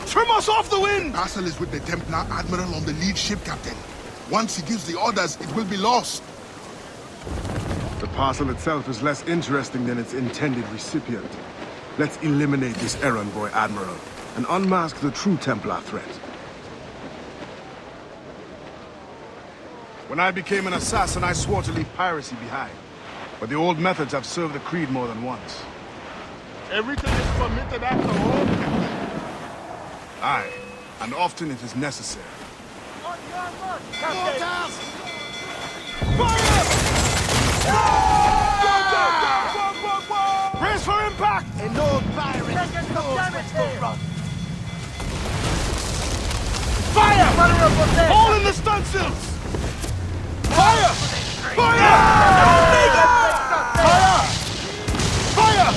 Trim us off the wind! Castle is with the Templar Admiral on the lead ship, Captain. Once he gives the orders, it will be lost. The parcel itself is less interesting than its intended recipient. Let's eliminate this errand boy, Admiral, and unmask the true Templar threat. When I became an assassin, I swore to leave piracy behind. But the old methods have served the creed more than once. Everything is permitted after all, Captain. Aye, and often it is necessary. Captain! Brace for impact! An old pirate knows what's going wrong. Fire! All in the stunsails! Fire! Fire! Fire! Fire!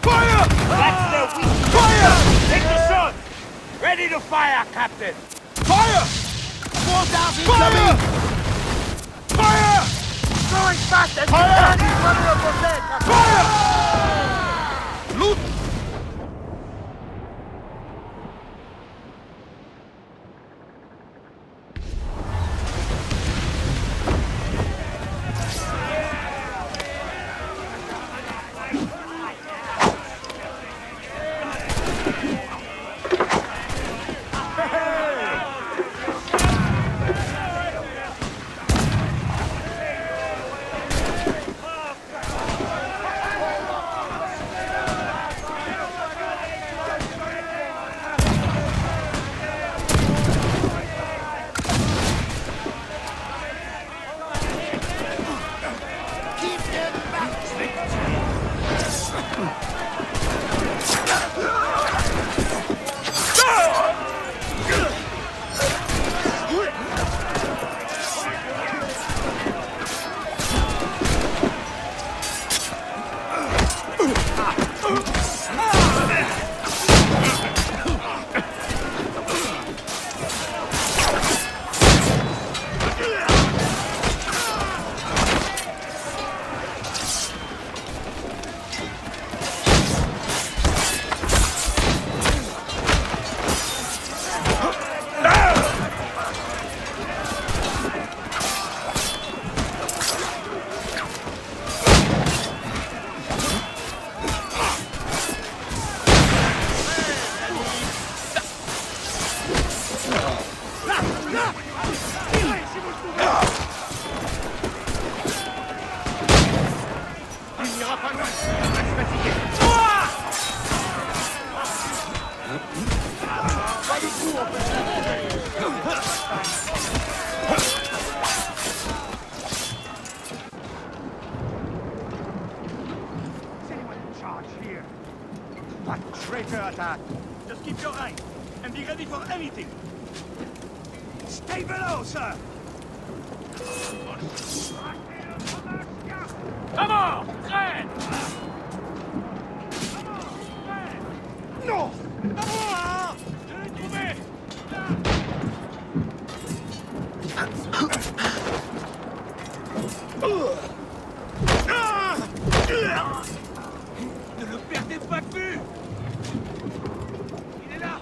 Fire! That's their weak. Fire! Take the shot! Ready to fire, Captain! Fire! 4,000 Fire! Fire! Going fast and Fire! Fire! Fire! Loot! Traitor attack! Just keep your eye, and be ready for anything! Stay below, sir! Come on! Train! No! Ne le perdez pas de vue! Il est là!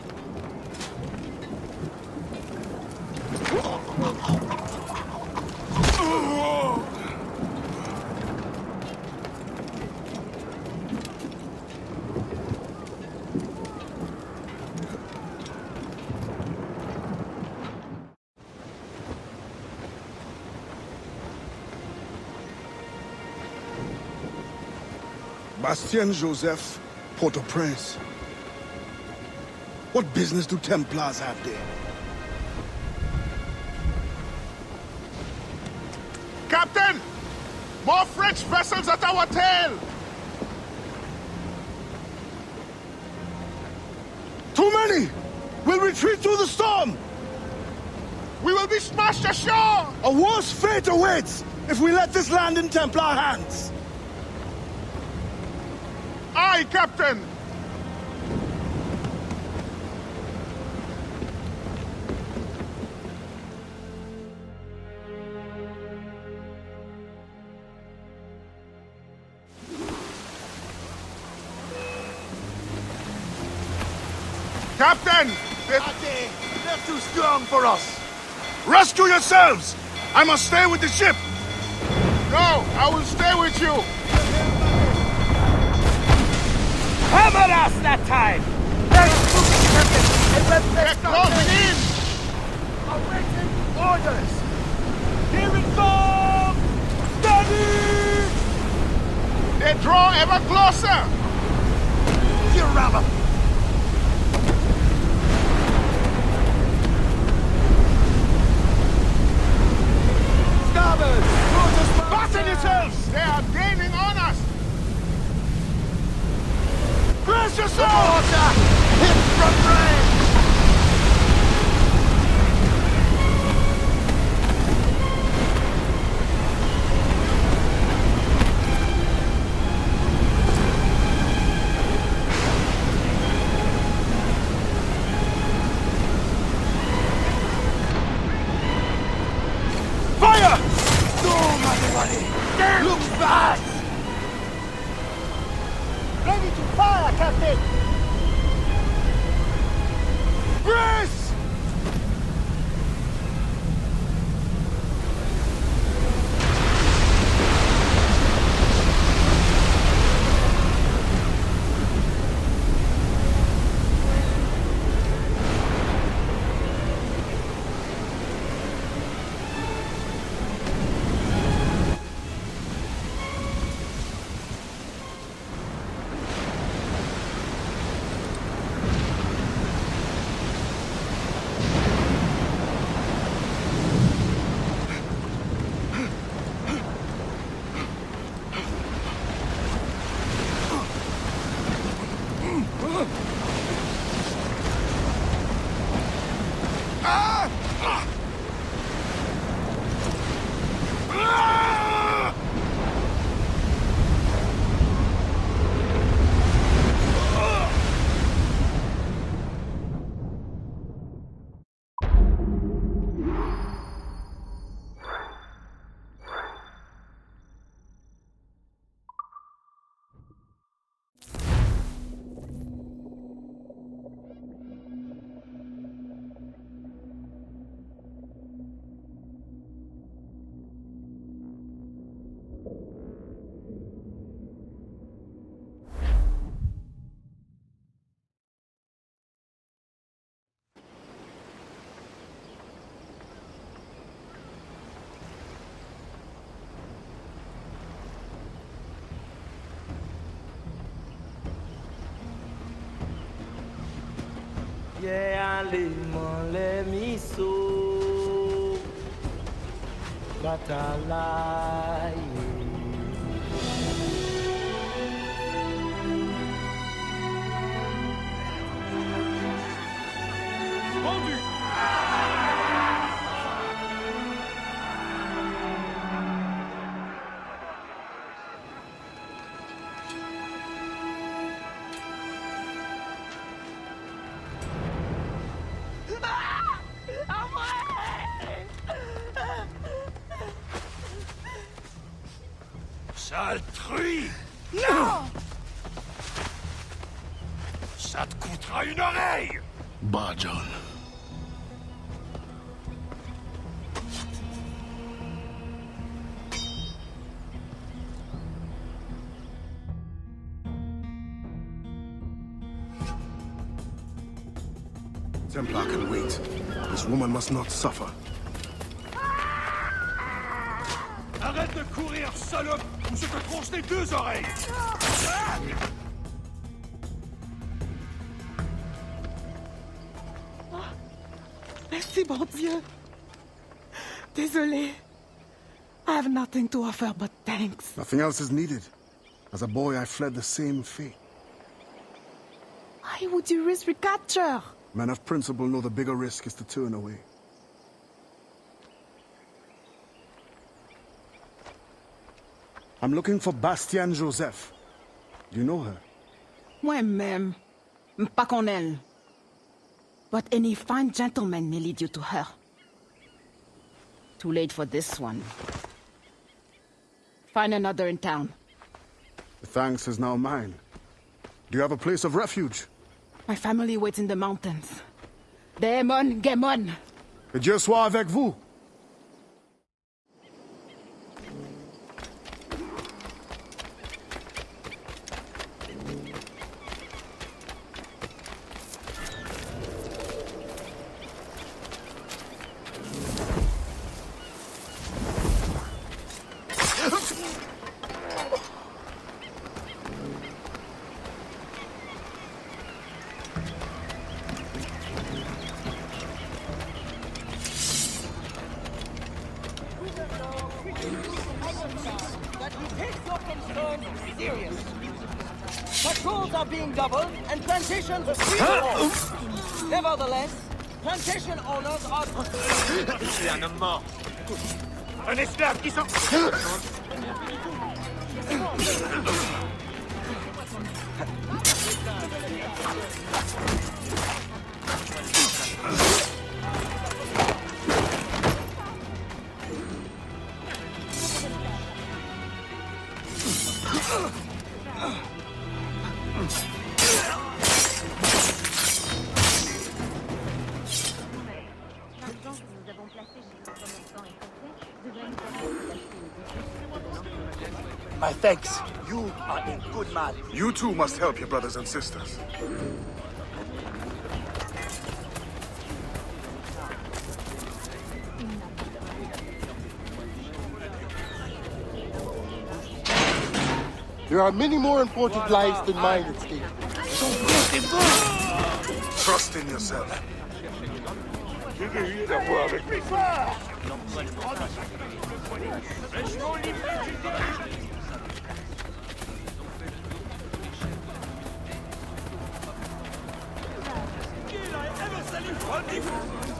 Bastien Joseph, Port-au-Prince. What business do Templars have there? Captain! More French vessels at our tail! Too many! We'll retreat through the storm! We will be smashed ashore! A worse fate awaits if we let this land in Templar hands! Aye, Captain! Captain! They're too strong for us. Rescue yourselves! I must stay with the ship! No, I will stay with you! Hammer us that time! They're closing in! Awaiting orders. Here it comes! Steady! They draw ever closer! You ram 'em. Starboard! Fasten yourselves! They are gaining on us! Brace yourselves! Hit from range. Fire! Boom, everybody! Look fast! Ready to fire, Captain! Brace! Yeah, let me so but I lie. Rendu! Sale truie! Non! Ça te coûtera une oreille! Bah, John. Templar can wait. This woman must not suffer. Arrête de courir, salope, ou je te tronche les deux oreilles! Merci, bon Dieu. Désolé. I have nothing to offer but thanks. Nothing else is needed. As a boy, I fled the same fate. Why would you risk recapture? Men of principle know the bigger risk is to turn away. I'm looking for Bastian Joseph. Do you know her? Moi-même, pas qu'on elle. But any fine gentleman may lead you to her. Too late for this one. Find another in town. The thanks is now mine. Do you have a place of refuge? My family waits in the mountains. Demon, Gemon. Que Dieu soit avec vous. That you take your concerns serious. Patrols are being doubled and plantations are free. Nevertheless, plantation owners are... C'est un homme mort. Un esclave qui s'en... My thanks. You are a good man. You too must help your brothers and sisters. There are many more important lives than mine at stake. Trust in yourself.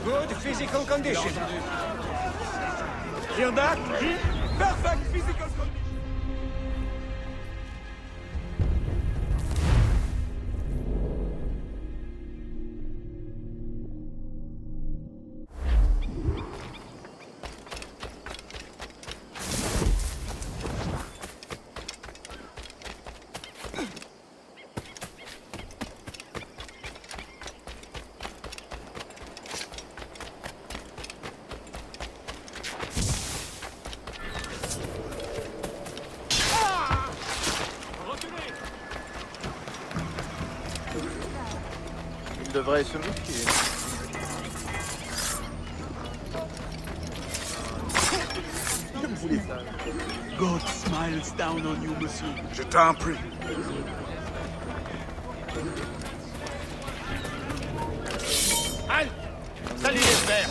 Good physical condition. Hear that? Perfect physical condition. Devrait se méfier. God smiles down on you, monsieur. Je t'en prie. Halte! Salut les frères!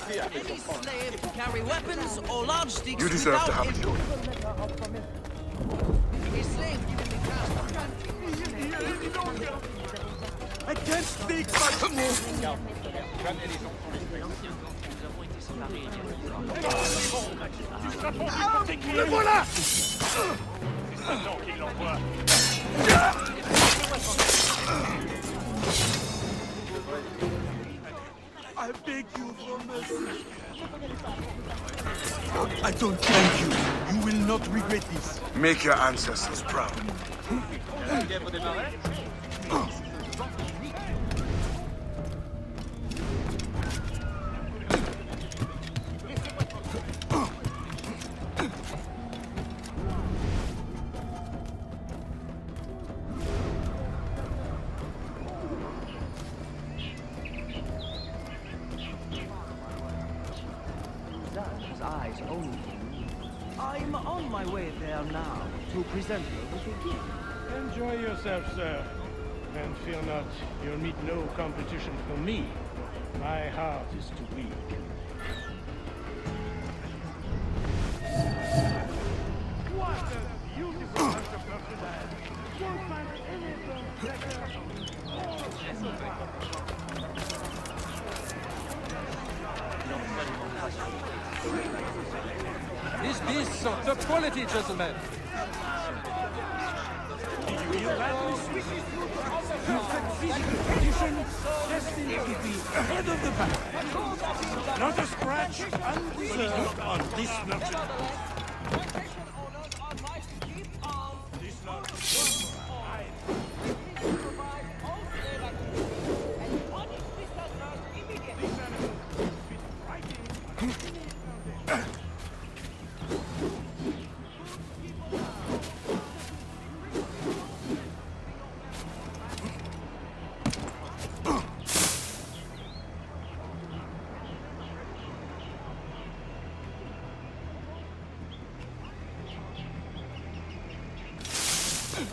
Any slave who carry weapons or large sticks You deserve to have it. A slave given the cast. I can't speak Le voilà! C'est Satan qui l'envoie. I beg you for mercy. I don't thank you. You will not regret this. Make your ancestors proud. His eyes only. I'm on my way there now to present her with a gift. Enjoy yourself, sir. And fear not, you'll meet no competition from me. My heart is too weak. What a beautiful bunch of crocodiles. Won't find anything better. These beasts are top quality, gentlemen. Destined to be head of the pack. Not a scratch undeserved on this merchandise. Plantation owners are advised to keep arms. This provide all slave activities and punish prisoners immediately.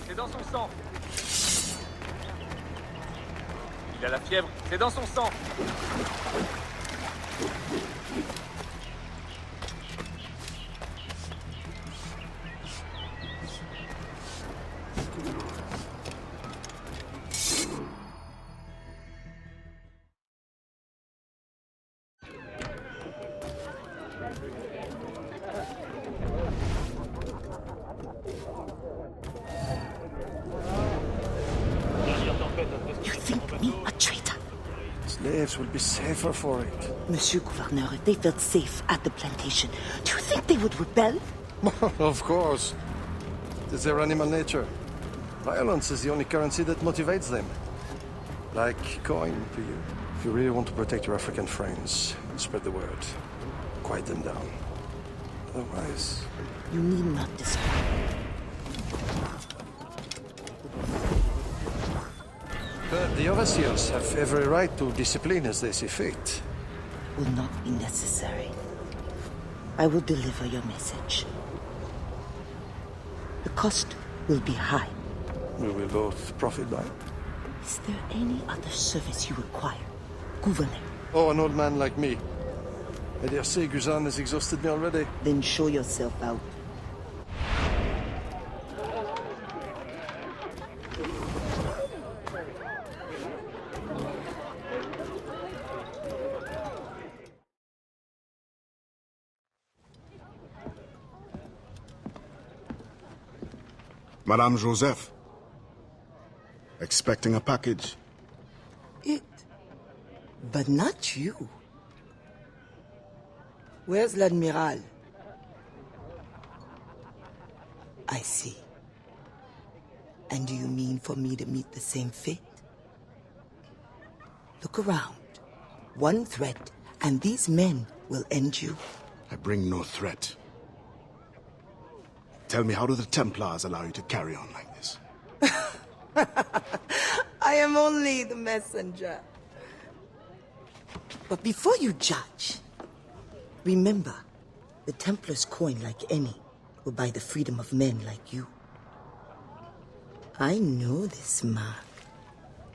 C'est dans son sang. Il a la fièvre, c'est dans son sang. You think me a traitor? Slaves will be safer for it. Monsieur Gouverneur, if they felt safe at the plantation, do you think they would rebel? Of course. It is their animal nature. Violence is the only currency that motivates them. Like coin to you. If you really want to protect your African friends, spread the word. Quiet them down. Otherwise... You need not describe. But the overseers have every right to discipline as they see fit. Will not be necessary. I will deliver your message. The cost will be high. We will both profit by it. Is there any other service you require, Gouverneur? Oh, an old man like me. I dare say Guzan has exhausted me already. Then show yourself out. Madame Joseph. Expecting a package. It. But not you. Where's l'Admiral? I see. And do you mean for me to meet the same fate? Look around. One threat, and these men will end you. I bring no threat. Tell me, how do the Templars allow you to carry on like this? I am only the messenger. But before you judge, remember, the Templars' coin, like any, will buy the freedom of men like you. I know this mark.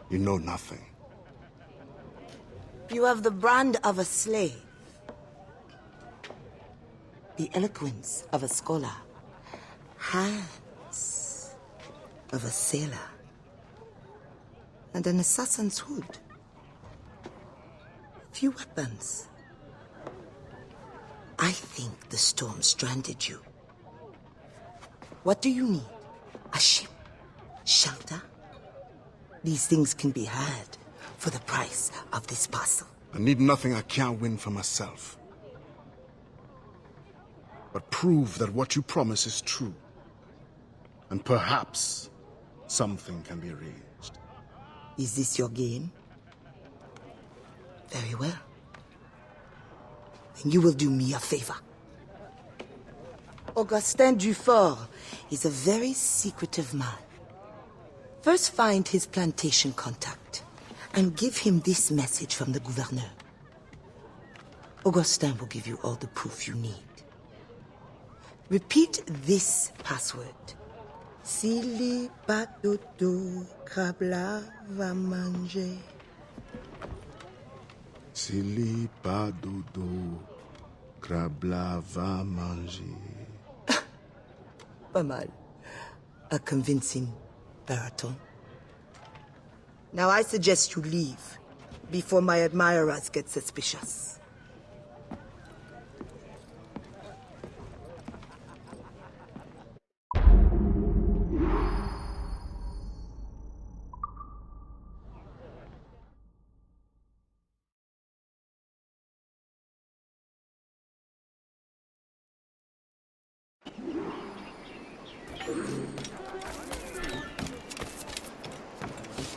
You know nothing. You have the brand of a slave, the eloquence of a scholar, hands of a sailor, and an assassin's hood. Few weapons. I think the storm stranded you. What do you need? A ship? Shelter? These things can be had for the price of this parcel. I need nothing I can't win for myself. But prove that what you promise is true. And perhaps something can be arranged. Is this your game? Very well. Then you will do me a favor. Augustin Dufort is a very secretive man. First find his plantation contact and give him this message from the gouverneur. Augustin will give you all the proof you need. Repeat this password. Sili patoto krabla va manger. Sili pas dodo, krabla va manger. Pas mal. A convincing baritone. Now I suggest you leave before my admirers get suspicious.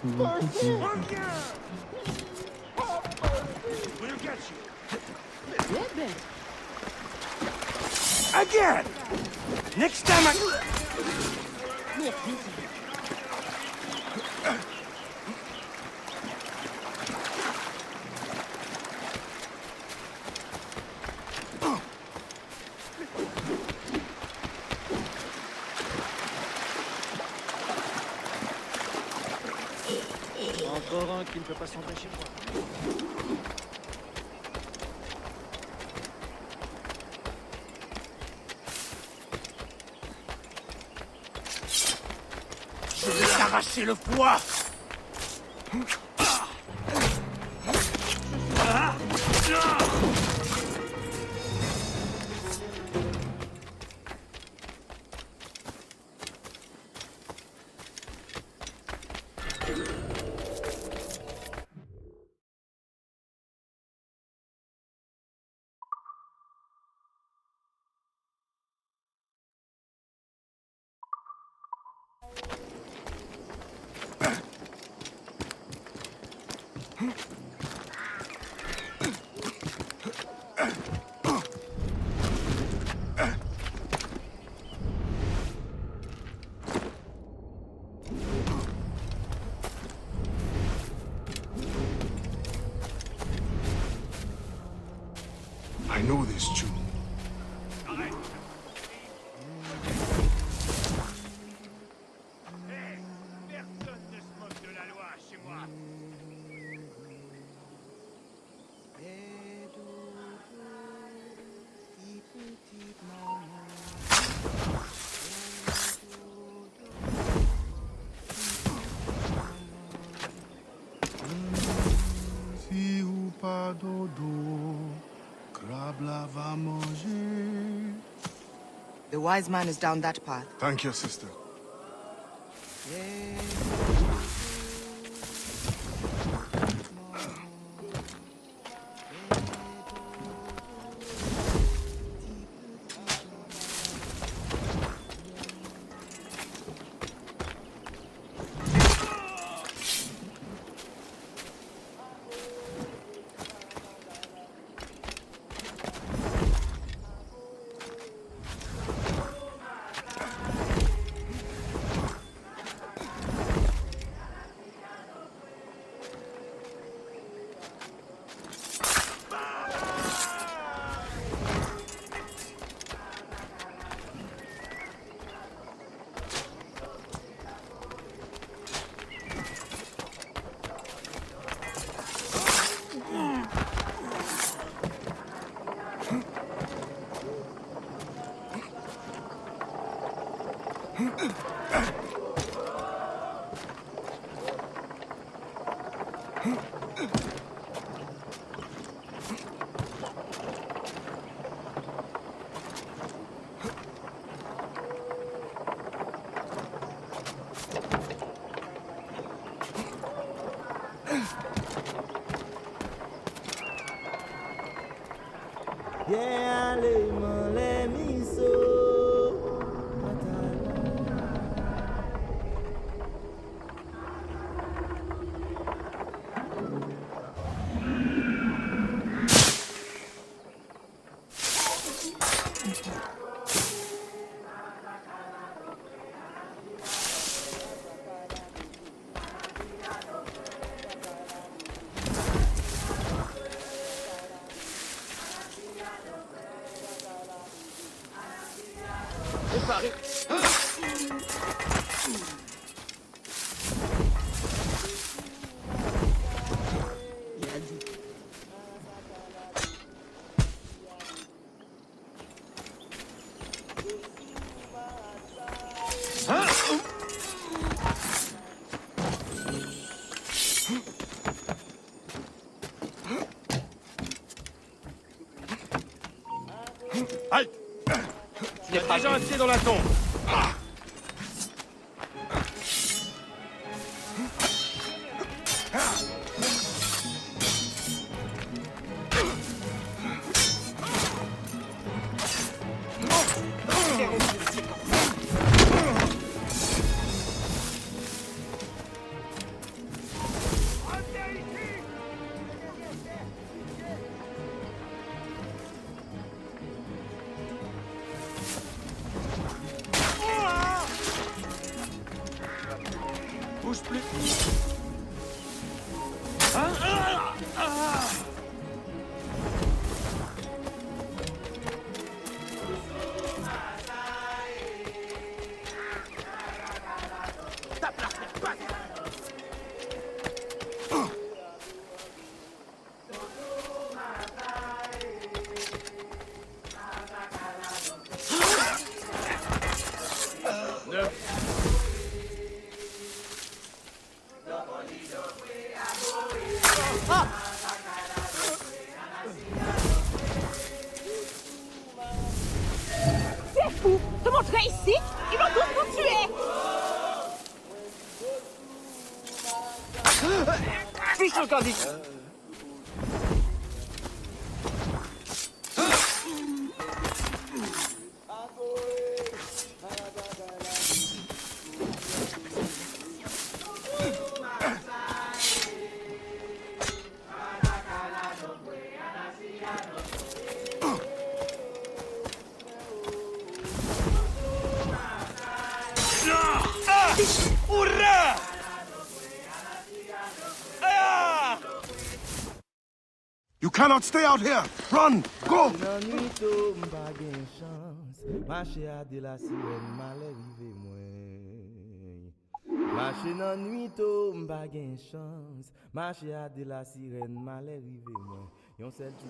Mercy! We'll get you. Bebe. Again! Next time I... Encore un qui ne peut pas s'entrer chez moi. Je vais t'arracher le foie! I know this tune. Personne ne se moque de la loi chez moi. Si ou pas dodo, crabe la va manger. The wise man is down that path. Thank you, sister. Halte! Il y a déjà un pied dans la tombe. Viens ici, ils vont tous nous tuer! Fiche le candy! Hurrah! Ah! You cannot stay out here! Run! Go! Marcher à de la sirène, mal arrivé moi. Marcher dans nuit tôt, m'pa gen chance. Marcher à de la sirène, mal arrivé moi. Yon sel tout.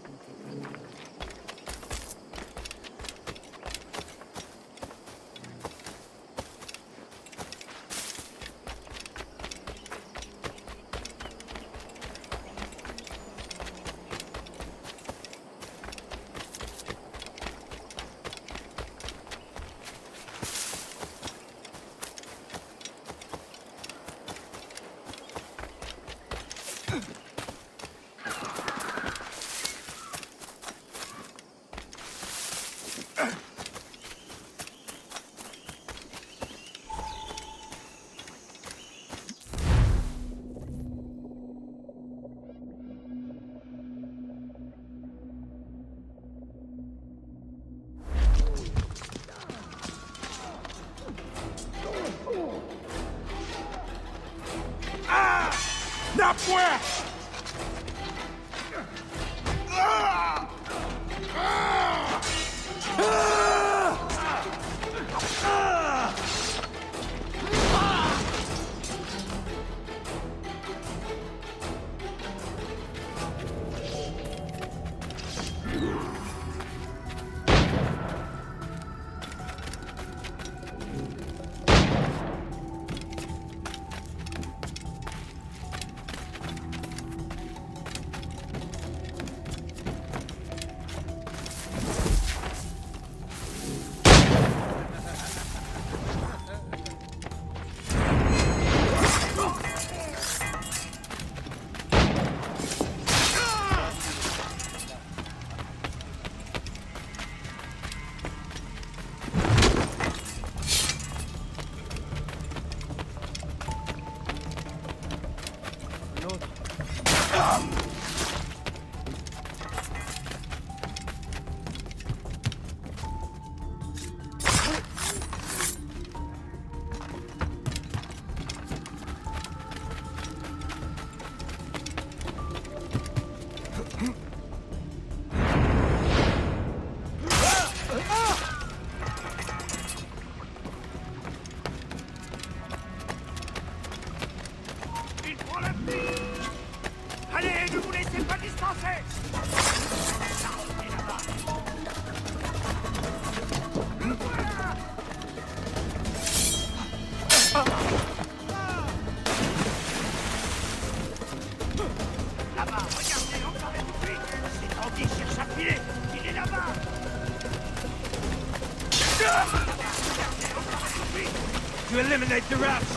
N'a point! Là-bas, regardez, on parlait tout de suite. C'est Andy qui cherche à filer. Il est là-bas. Regardez, on parlait tout de suite. To eliminate the rats!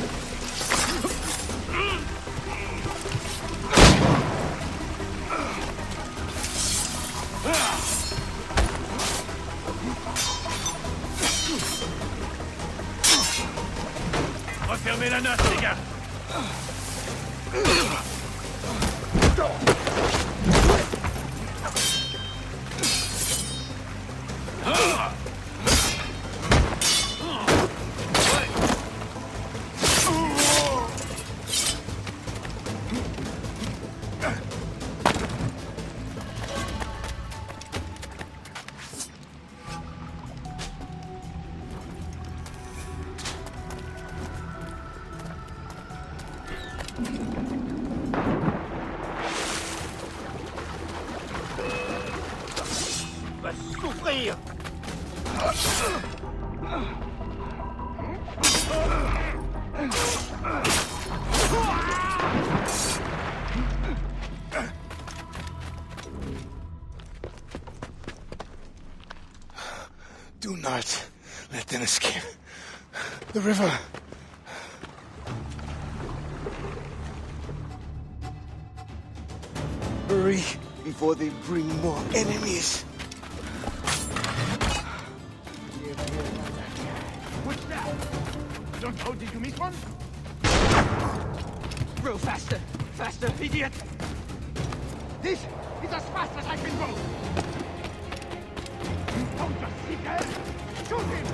Refermez la noce, les gars. Va souffrir! Do not Let them escape. The river. Hurry before they bring more enemies. What's that? Don't know, did you miss one? Row faster! Faster, idiot! This is as fast as I can go! You don't just sit there! Shoot him!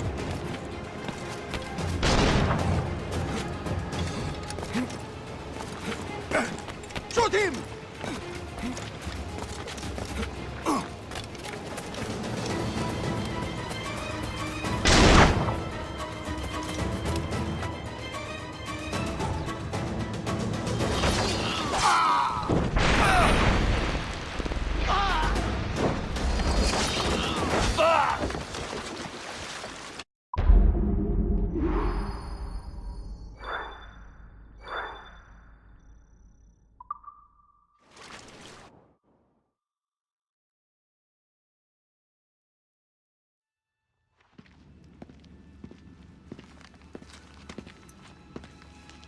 Shoot him!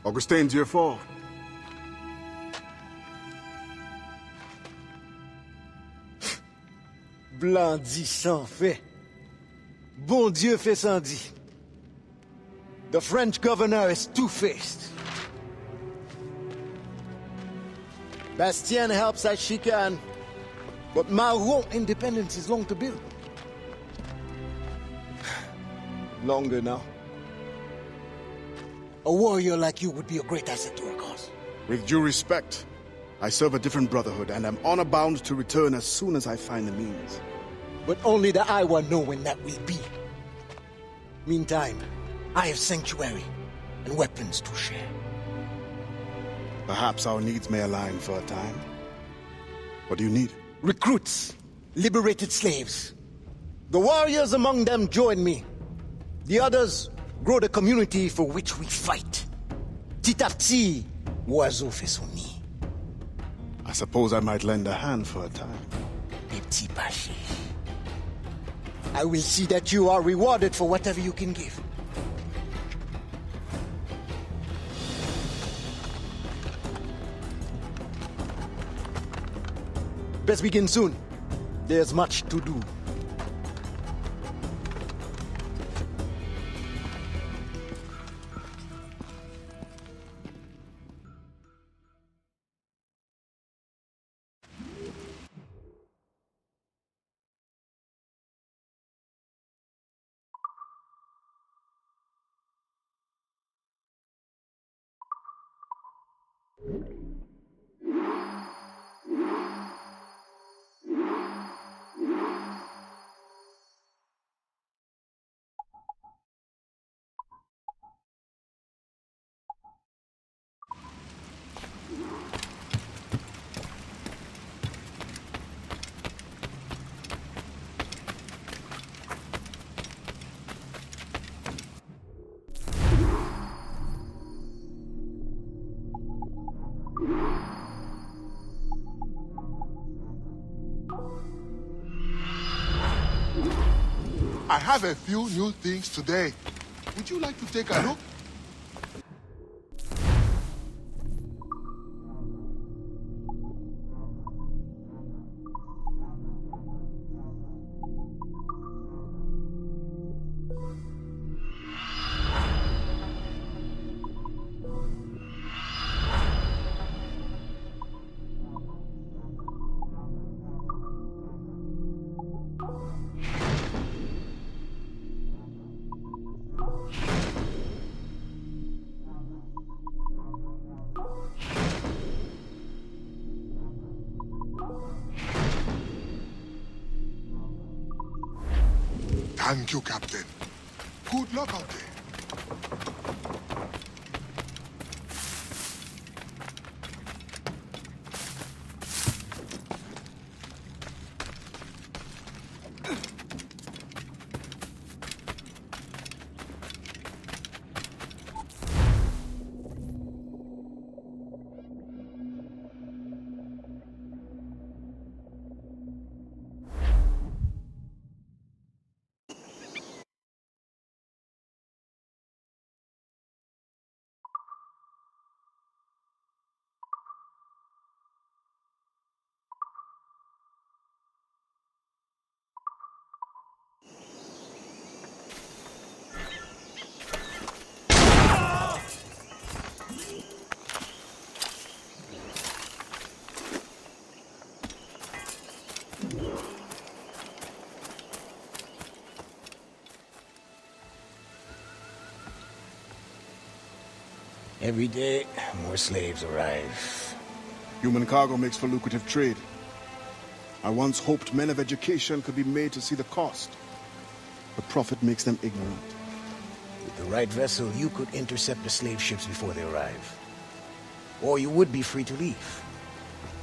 Augustin, Dieu fort. Blanc dit sans fait. Bon Dieu fait sans dit. The French governor is two-faced. Bastien helps as she can, but Maroon independence is long to build. Longer now. A warrior like you would be a great asset to our cause. With due respect, I serve a different brotherhood and am honor-bound to return as soon as I find the means. But only the Iowa know when that will be. Meantime, I have sanctuary and weapons to share. Perhaps our needs may align for a time. What do you need? Recruits, liberated slaves. The warriors among them join me. The others grow the community for which we fight. Petit à petit, oiseau fait son nid. I suppose I might lend a hand for a time. Les petits pachés. I will see that you are rewarded for whatever you can give. Best begin soon. There's much to do. I have a few new things today. Would you like to take a look? Thank you, Captain. Good luck out there. Every day, more slaves arrive. Human cargo makes for lucrative trade. I once hoped men of education could be made to see the cost. But profit makes them ignorant. With the right vessel, you could intercept the slave ships before they arrive. Or you would be free to leave.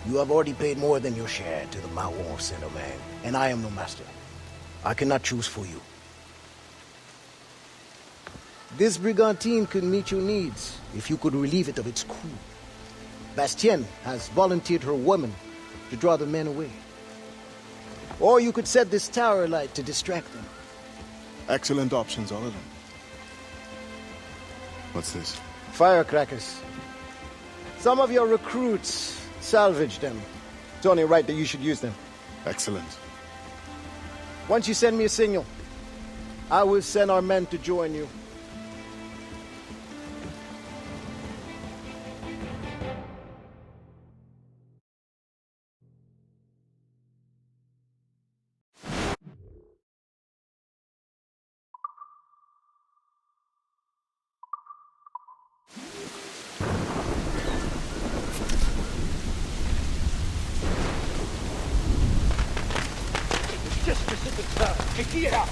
You have already paid more than your share to the Mawon of Saint-Domingue, and I am no master. I cannot choose for you. This brigantine could meet your needs if you could relieve it of its crew. Bastien has volunteered her women to draw the men away. Or you could set this tower alight to distract them. Excellent options, all of them. What's this? Firecrackers. Some of your recruits salvaged them. It's only right that you should use them. Excellent. Once you send me a signal, I will send our men to join you. Qu'est-ce que c'est que ça? Et qui est là?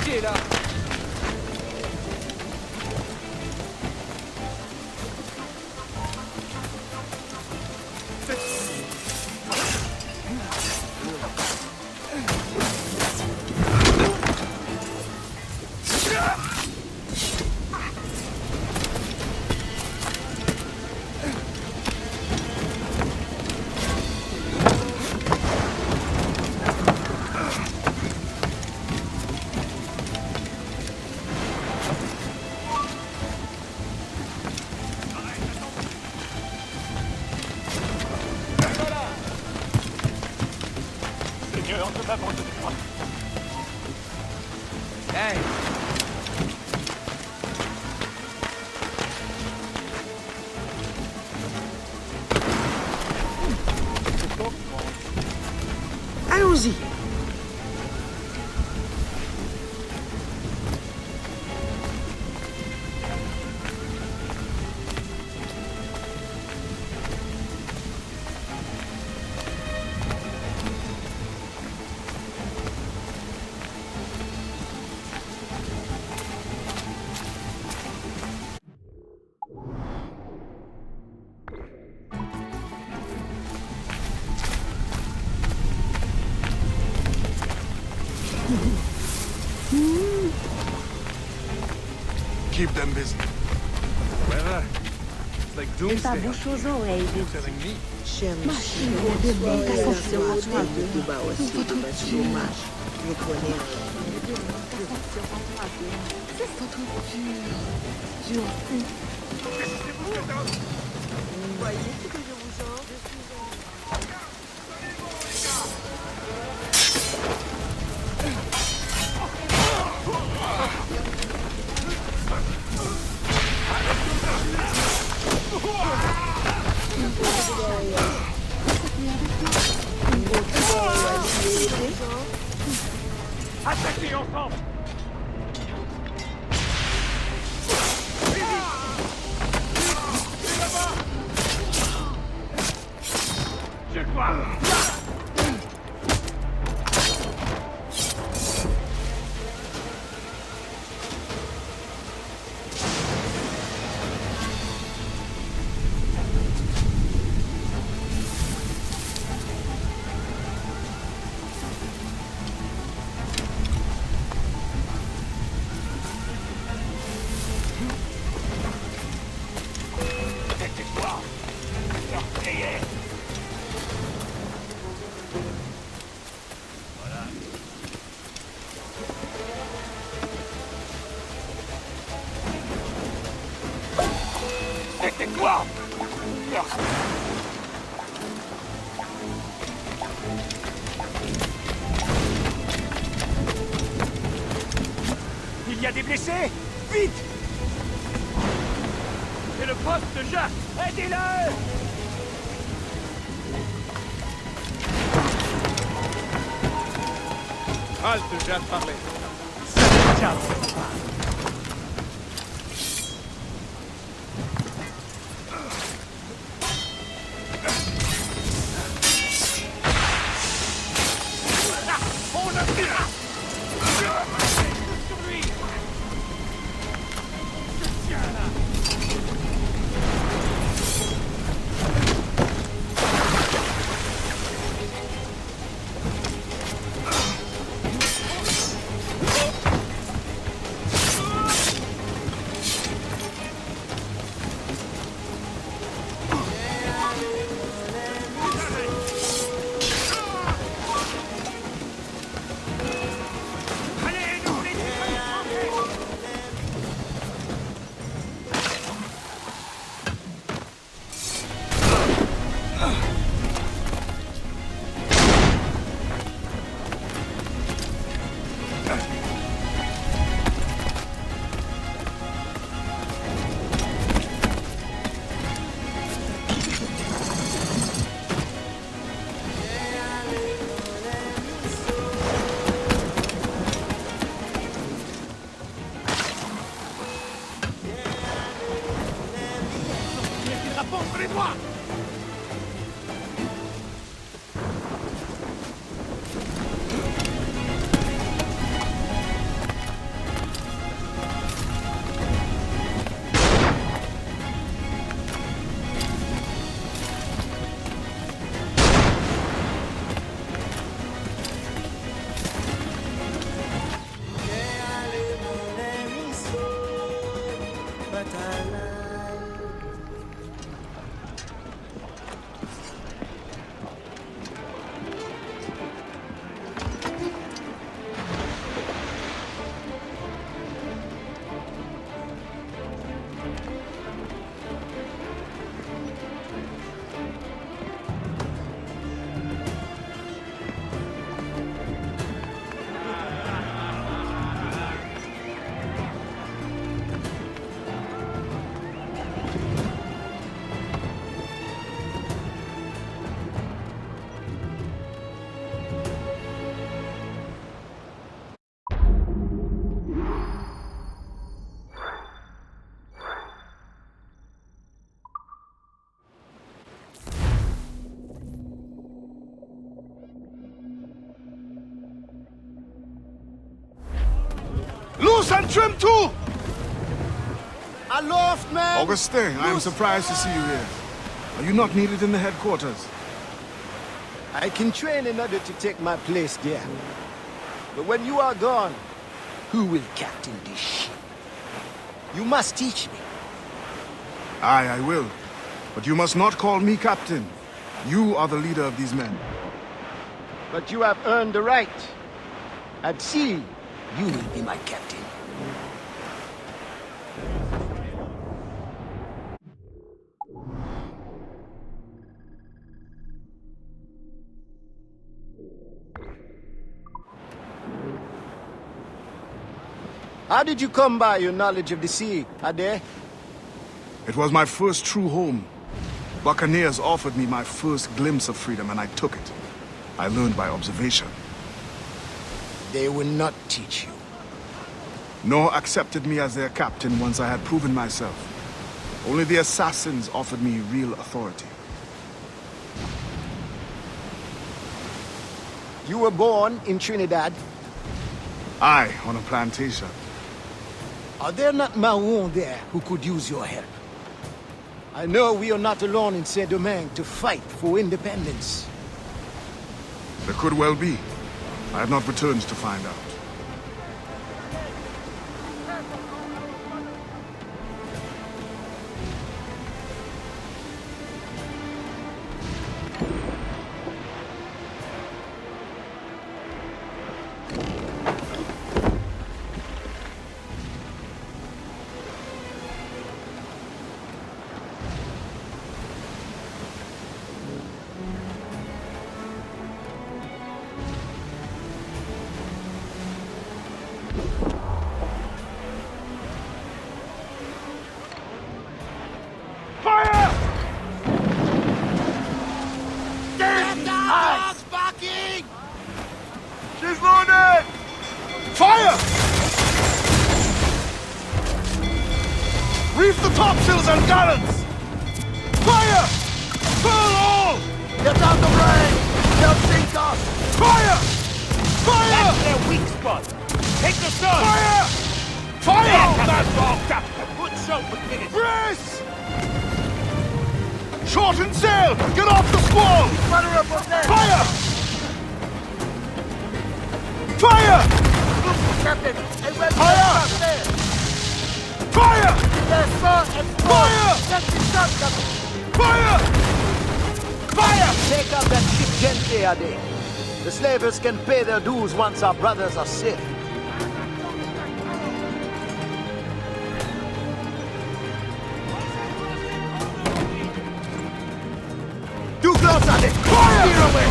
Qui est là? Hey! Allons-y. Keep them busy. Weather. It's like doomsday. bouche aux oreilles. You're telling me. Attaquez ensemble! Je crois! Tais-toi! Il y a des blessés! Vite! C'est le poste de Jacques! Aidez-le! Halte, j'ai à te parler. Loose and trim too! Aloft, man! Augustin, I am surprised to see you here. Are you not needed in the headquarters? I can train in order to take my place there. But when you are gone, who will captain this ship? You must teach me. Aye, I will. But you must not call me captain. You are the leader of these men. But you have earned the right. At sea, you will be my captain. How did you come by your knowledge of the sea, Ade? It was my first true home. Buccaneers offered me my first glimpse of freedom, and I took it. I learned by observation. They will not teach you. Nor accepted me as their captain once I had proven myself. Only the assassins offered me real authority. You were born in Trinidad? Aye, on a plantation. Are there not Maroons there who could use your help? I know we are not alone in Saint-Domingue to fight for independence. There could well be. I have not returned to find out. Reef the topsails and gallants! Fire! Furl all! Get out of range! They'll sink us! Fire! Fire! That's their weak spot. Take the sun! Fire! Fire! Oh, that's all, Captain. Good show for finish. Brace! Shorten sail! Get off the squall! Fire! Fire! Captain, Fire! Fire! Fire! Fire! Fire! Take up that ship gently, Ade. The slavers can pay their dues once our brothers are safe. Too close, Ade! Fire! Steer away!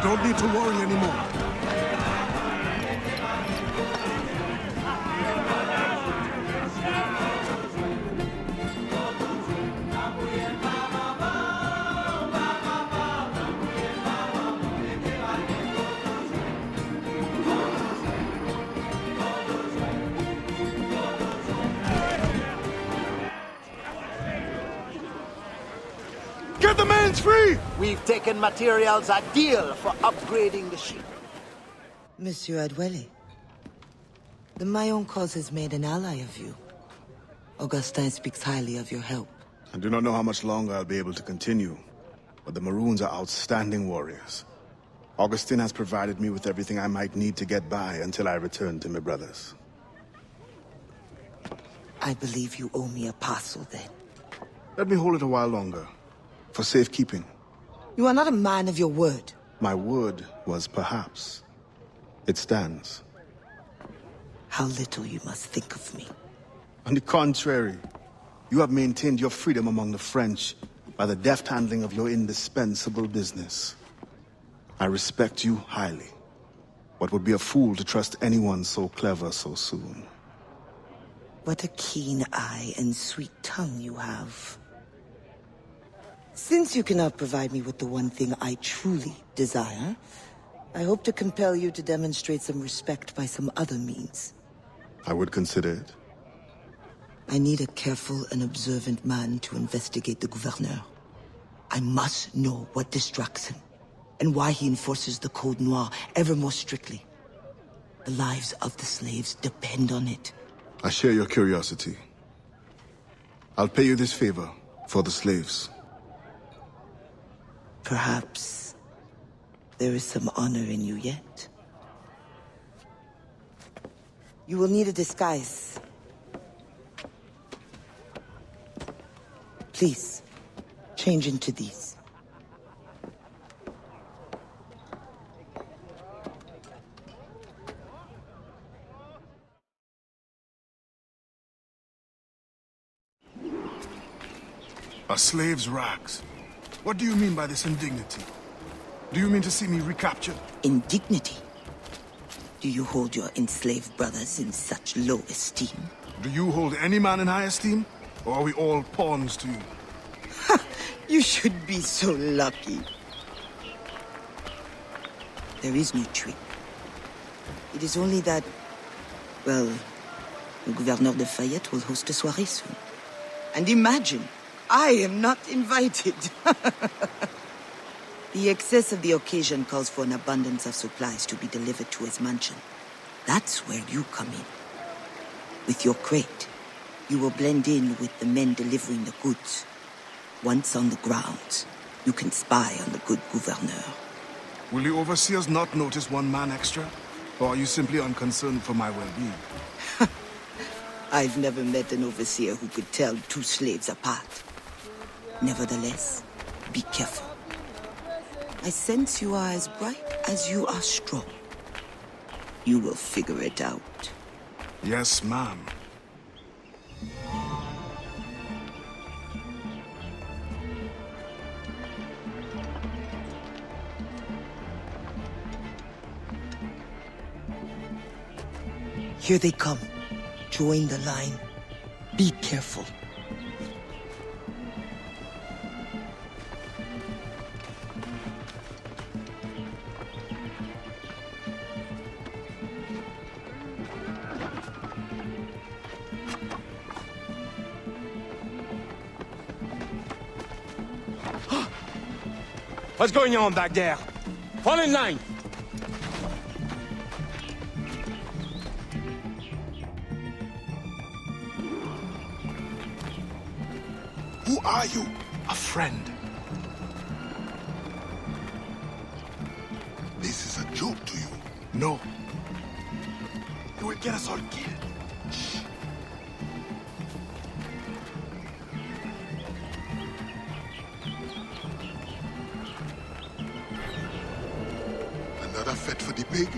Don't need to worry anymore. Get the mains free! We've taken materials a deal for upgrading the ship. Monsieur Adewale, the Mayon cause has made an ally of you. Augustin speaks highly of your help. I do not know how much longer I'll be able to continue, but the Maroons are outstanding warriors. Augustin has provided me with everything I might need to get by until I return to my brothers. I believe you owe me a parcel then. Let me hold it a while longer, for safekeeping. You are not a man of your word. My word was perhaps. It stands. How little you must think of me. On the contrary, you have maintained your freedom among the French by the deft handling of your indispensable business. I respect you highly, but would be a fool to trust anyone so clever so soon. What a keen eye and sweet tongue you have. Since you cannot provide me with the one thing I truly desire, I hope to compel you to demonstrate some respect by some other means. I would consider it. I need a careful and observant man to investigate the gouverneur. I must know what distracts him, and why he enforces the Code Noir ever more strictly. The lives of the slaves depend on it. I share your curiosity. I'll pay you this favor for the slaves. Perhaps there is some honor in you yet. You will need a disguise. Please, change into these. A slave's rags. What do you mean by this indignity? Do you mean to see me recaptured? Indignity? Do you hold your enslaved brothers in such low esteem? Do you hold any man in high esteem? Or are we all pawns to you? You should be so lucky. There is no trick. It is only that, well, the Gouverneur de Fayette will host a soirée soon. And imagine, I am not invited. The excess of the occasion calls for an abundance of supplies to be delivered to his mansion. That's where you come in. With your crate, you will blend in with the men delivering the goods. Once on the grounds, you can spy on the good Gouverneur. Will the overseers not notice one man extra? Or are you simply unconcerned for my well-being? I've never met an overseer who could tell two slaves apart. Nevertheless, be careful. I sense you are as bright as you are strong. You will figure it out. Yes, ma'am. Here they come. Join the line. Be careful. What's going on back there? Fall in line! Who are you? A friend. This is a joke to you. No. You will get us all killed. Shh. Another fete for the pig?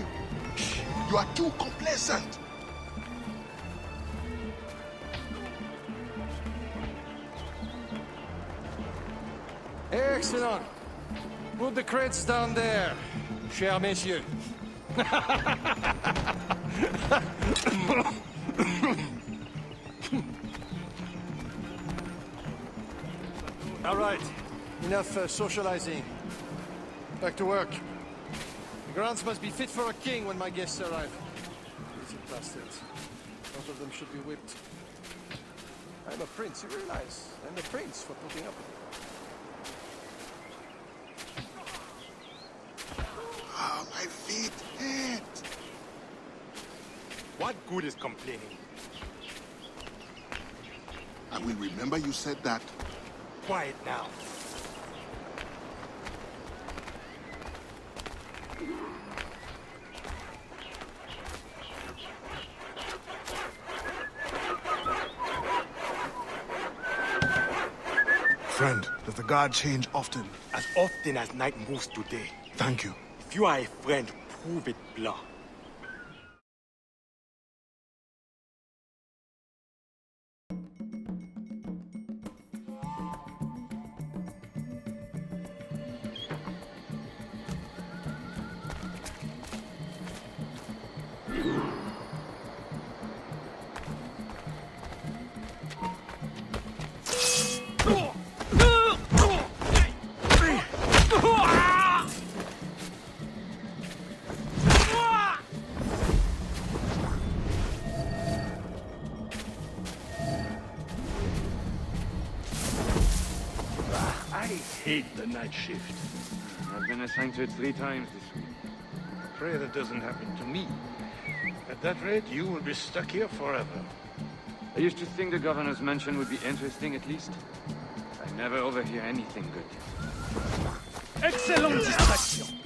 Shh. You are too complacent. Excellent. Put the crates down there, chers messieurs. All right, enough socializing. Back to work. The grounds must be fit for a king when my guests arrive. Lazy bastards. Both of them should be whipped. I'm a prince, you realize? I'm a prince for putting up with it. Ah, my feet hurt. What good is complaining? I will remember you said that. Quiet now. Friend, does the guard change often? As often as night moves today. Thank you. If you are a friend, prove it, blah. I hate the night shift. I've been assigned to it 3 times this week. Pray that doesn't happen to me. At that rate, you will be stuck here forever. I used to think the governor's mansion would be interesting at least. I never overhear anything good. Excellent distraction!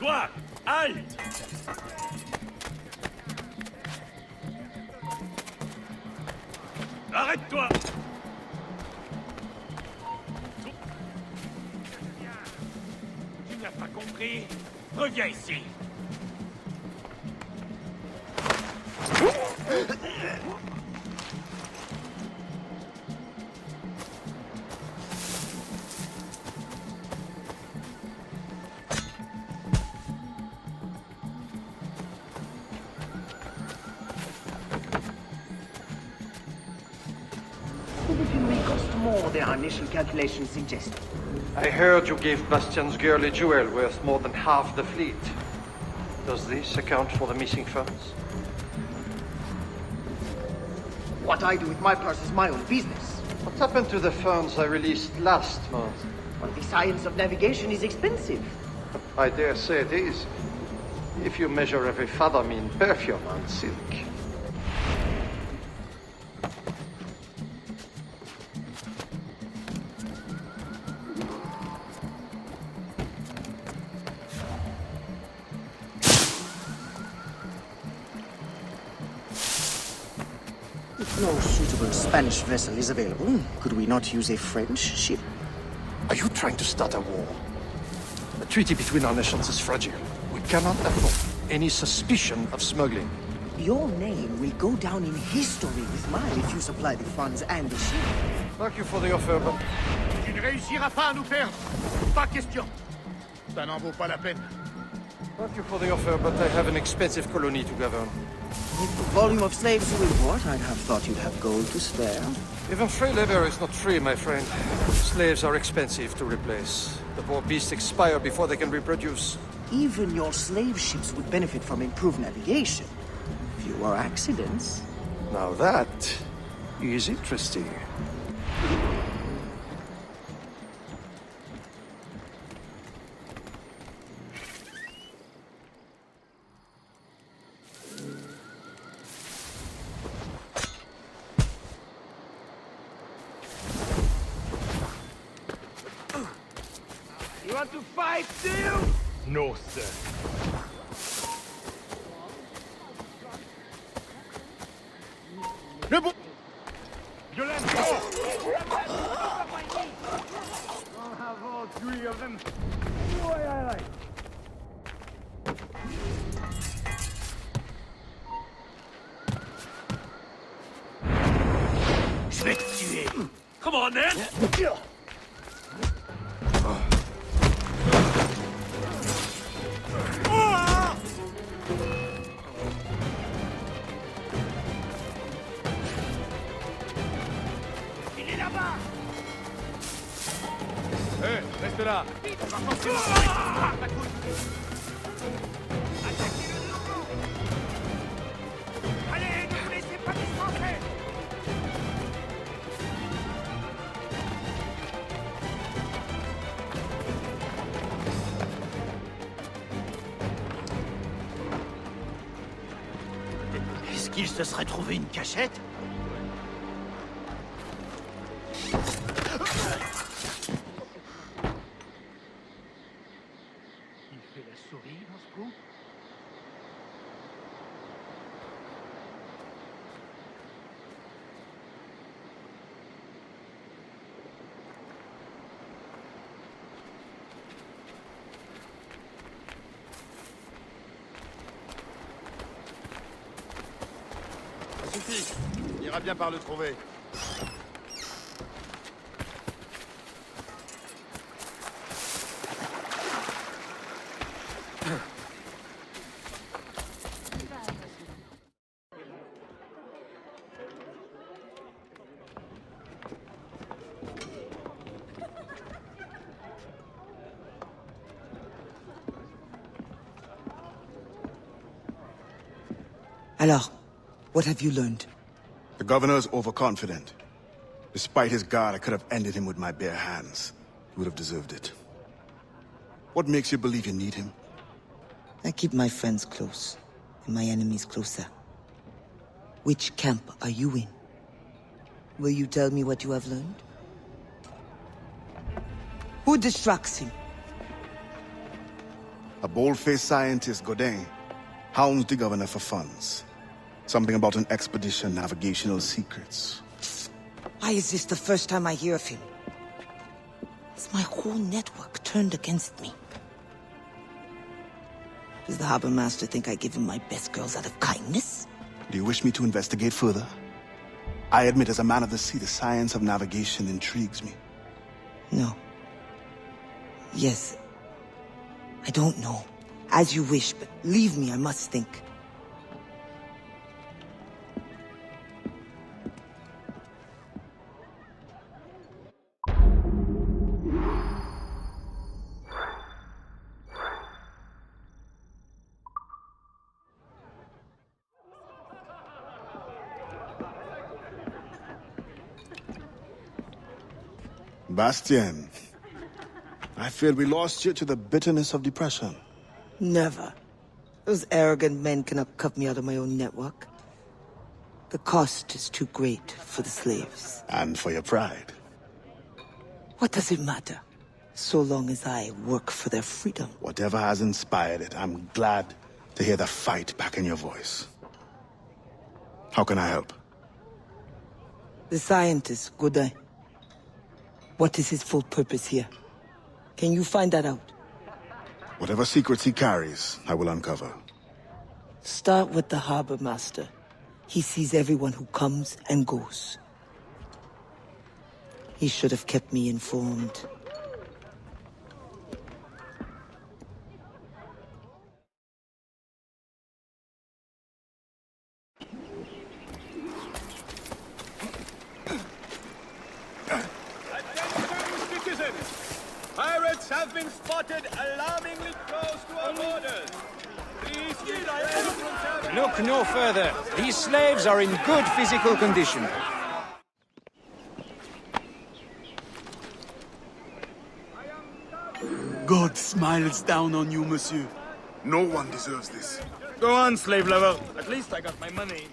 Toi, halte! Arrête-toi! Tu n'as pas compris? Reviens ici! Cost more than our initial calculations suggested. I heard you gave Bastian's girl a jewel worth more than half the fleet. Does this account for the missing funds? What I do with my purse is my own business. What happened to the funds I released last month? Well, the science of navigation is expensive. I dare say it is. If you measure every fathom in perfume and silk. If no suitable Spanish vessel is available, could we not use a French ship? Are you trying to start a war? The treaty between our nations is fragile. We cannot afford any suspicion of smuggling. Your name will go down in history with mine if you supply the funds and the ship. Thank you for the offer, but... Tu ne réussiras pas à nous perdre! Pas question! Ça n'en vaut pas la peine. Thank you for the offer, but I have an expensive colony to govern. With the volume of slaves you import, I'd have thought you'd have gold to spare. Even free labor is not free, my friend. Slaves are expensive to replace. The poor beasts expire before they can reproduce. Even your slave ships would benefit from improved navigation. Fewer accidents. Now that is interesting. You want to fight, do you? No, sir. Le bon... Violence! I'll have all three of them. The way I like. Je vais te tuer. Come on, then! Il est là-bas! Hé, reste là! Allez, ne vous laissez pas distancer! Est-ce qu'il se serait trouvé une cachette? Il fait la souris dans ce coup? Ça suffit. On ira bien par le trouver. Alors, what have you learned? The governor's overconfident. Despite his guard, I could have ended him with my bare hands. He would have deserved it. What makes you believe you need him? I keep my friends close, and my enemies closer. Which camp are you in? Will you tell me what you have learned? Who distracts him? A bold-faced scientist, Godin, hounds the governor for funds. Something about an expedition, navigational secrets. Why is this the first time I hear of him? Is my whole network turned against me? Does the harbor master think I give him my best girls out of kindness? Do you wish me to investigate further? I admit, as a man of the sea, the science of navigation intrigues me. No. Yes. I don't know. As you wish, but leave me, I must think. Bastien, I feared we lost you to the bitterness of depression. Never. Those arrogant men cannot cut me out of my own network. The cost is too great for the slaves. And for your pride. What does it matter? So long as I work for their freedom. Whatever has inspired it, I'm glad to hear the fight back in your voice. How can I help? The scientist, Godin. What is his full purpose here? Can you find that out? Whatever secrets he carries, I will uncover. Start with the harbor master. He sees everyone who comes and goes. He should have kept me informed. Pirates have been spotted alarmingly close to our borders. Please keep Look no further. These slaves are in good physical condition. God smiles down on you, monsieur. No one deserves this. Go on, slave lover. At least I got my money.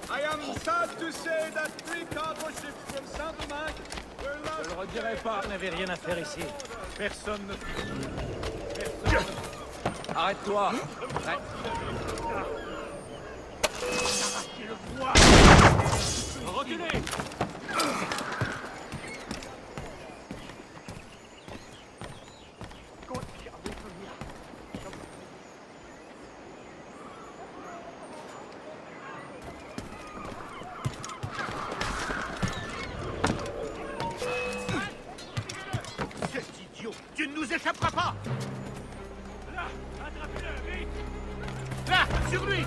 I am sad to say that 3 cargo ships from Saint-Domingue were lost. Je le redirai pas, on n'avait rien à faire ici. Personne ne... Arrête-toi. Reculez! Cet idiot, tu ne nous échapperas pas! Là, attrapez-le, vite! Là, sur lui!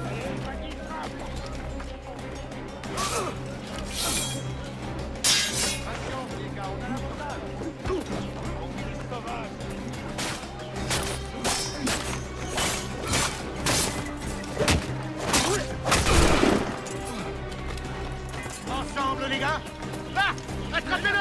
Ensemble, les gars! Là! Attrapez-le!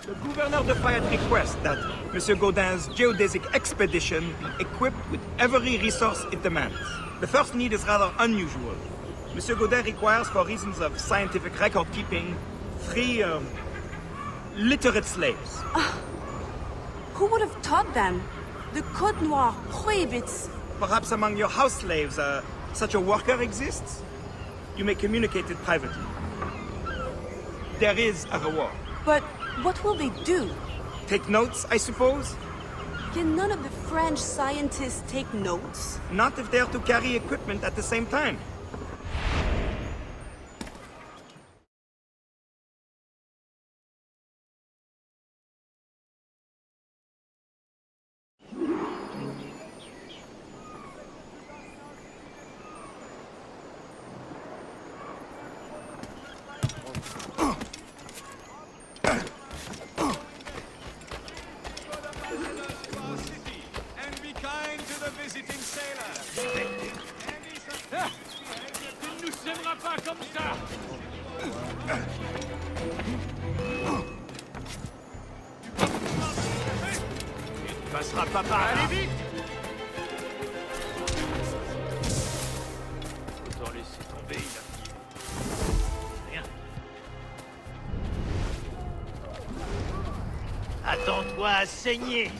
The governor de Fayette requests that Monsieur Gaudin's geodesic expedition be equipped with every resource it demands. The first need is rather unusual. Monsieur Gaudin requires, for reasons of scientific record-keeping, 3 literate slaves. Who would have taught them? The Code Noir prohibits. Perhaps among your house slaves, such a worker exists? You may communicate it privately. There is a reward. But what will they do? Take notes, I suppose? Can none of the French scientists take notes? Not if they are to carry equipment at the same time. passera pas par là. Allez vite! Autant laisser tomber, il a rien. Attends-toi à saigner.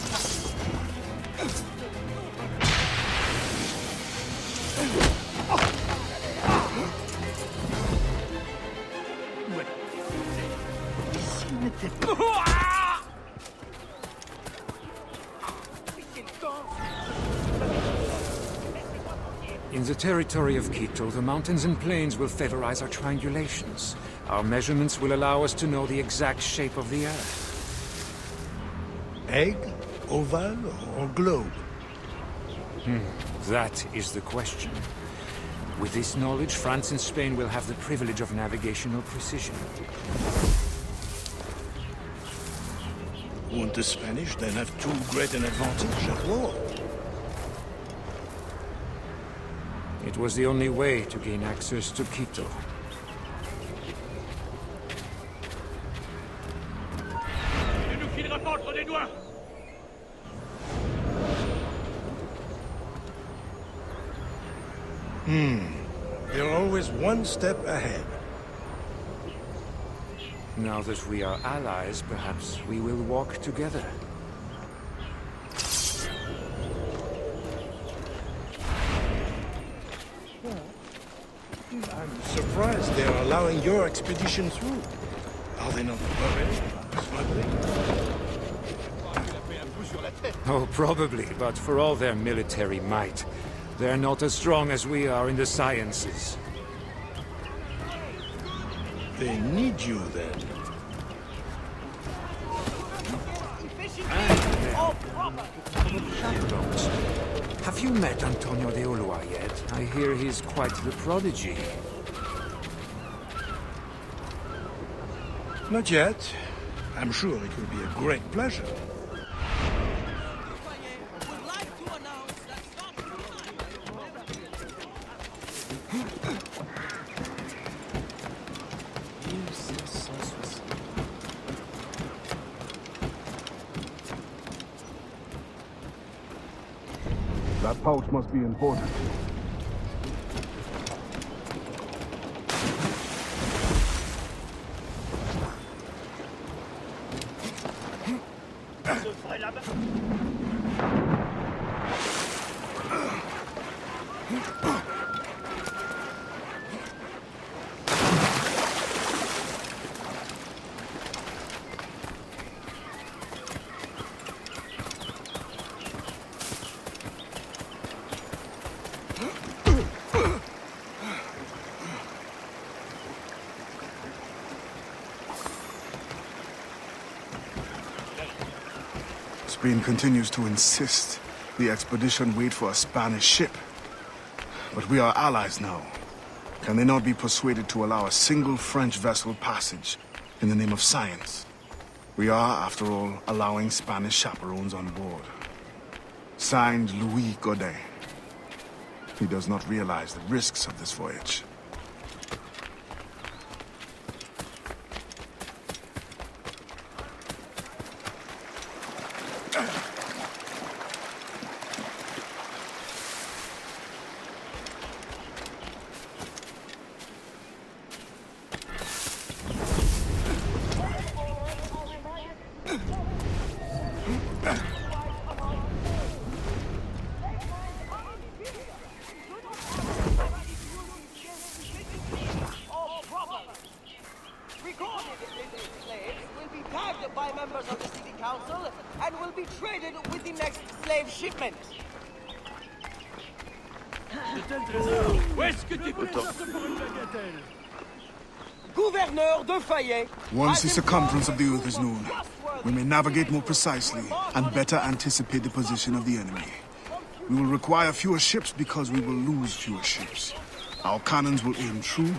In the territory of Quito, the mountains and plains will favorize our triangulations. Our measurements will allow us to know the exact shape of the Earth. Egg, oval, or globe? That is the question. With this knowledge, France and Spain will have the privilege of navigational precision. Won't the Spanish then have too great an advantage at war? It was the only way to gain access to Quito. Ne nous filera pas entre les doigts. They're always one step ahead. Now that we are allies, perhaps we will walk together. I'm surprised they're allowing your expedition through. Are they not worried about smuggling? Oh, probably, but for all their military might, they're not as strong as we are in the sciences. They need you then. Jackdaws. Have you met Antonio de Ulloa yet? I hear he's quite the prodigy. Not yet. I'm sure it will be a great pleasure. That pouch must be important. Spain continues to insist the expedition wait for a Spanish ship. But we are allies now. Can they not be persuaded to allow a single French vessel passage in the name of science? We are, after all, allowing Spanish chaperones on board. Signed, Louis Godet. He does not realize the risks of this voyage. Once the circumference of the Earth is known, we may navigate more precisely and better anticipate the position of the enemy. We will require fewer ships because we will lose fewer ships. Our cannons will aim true,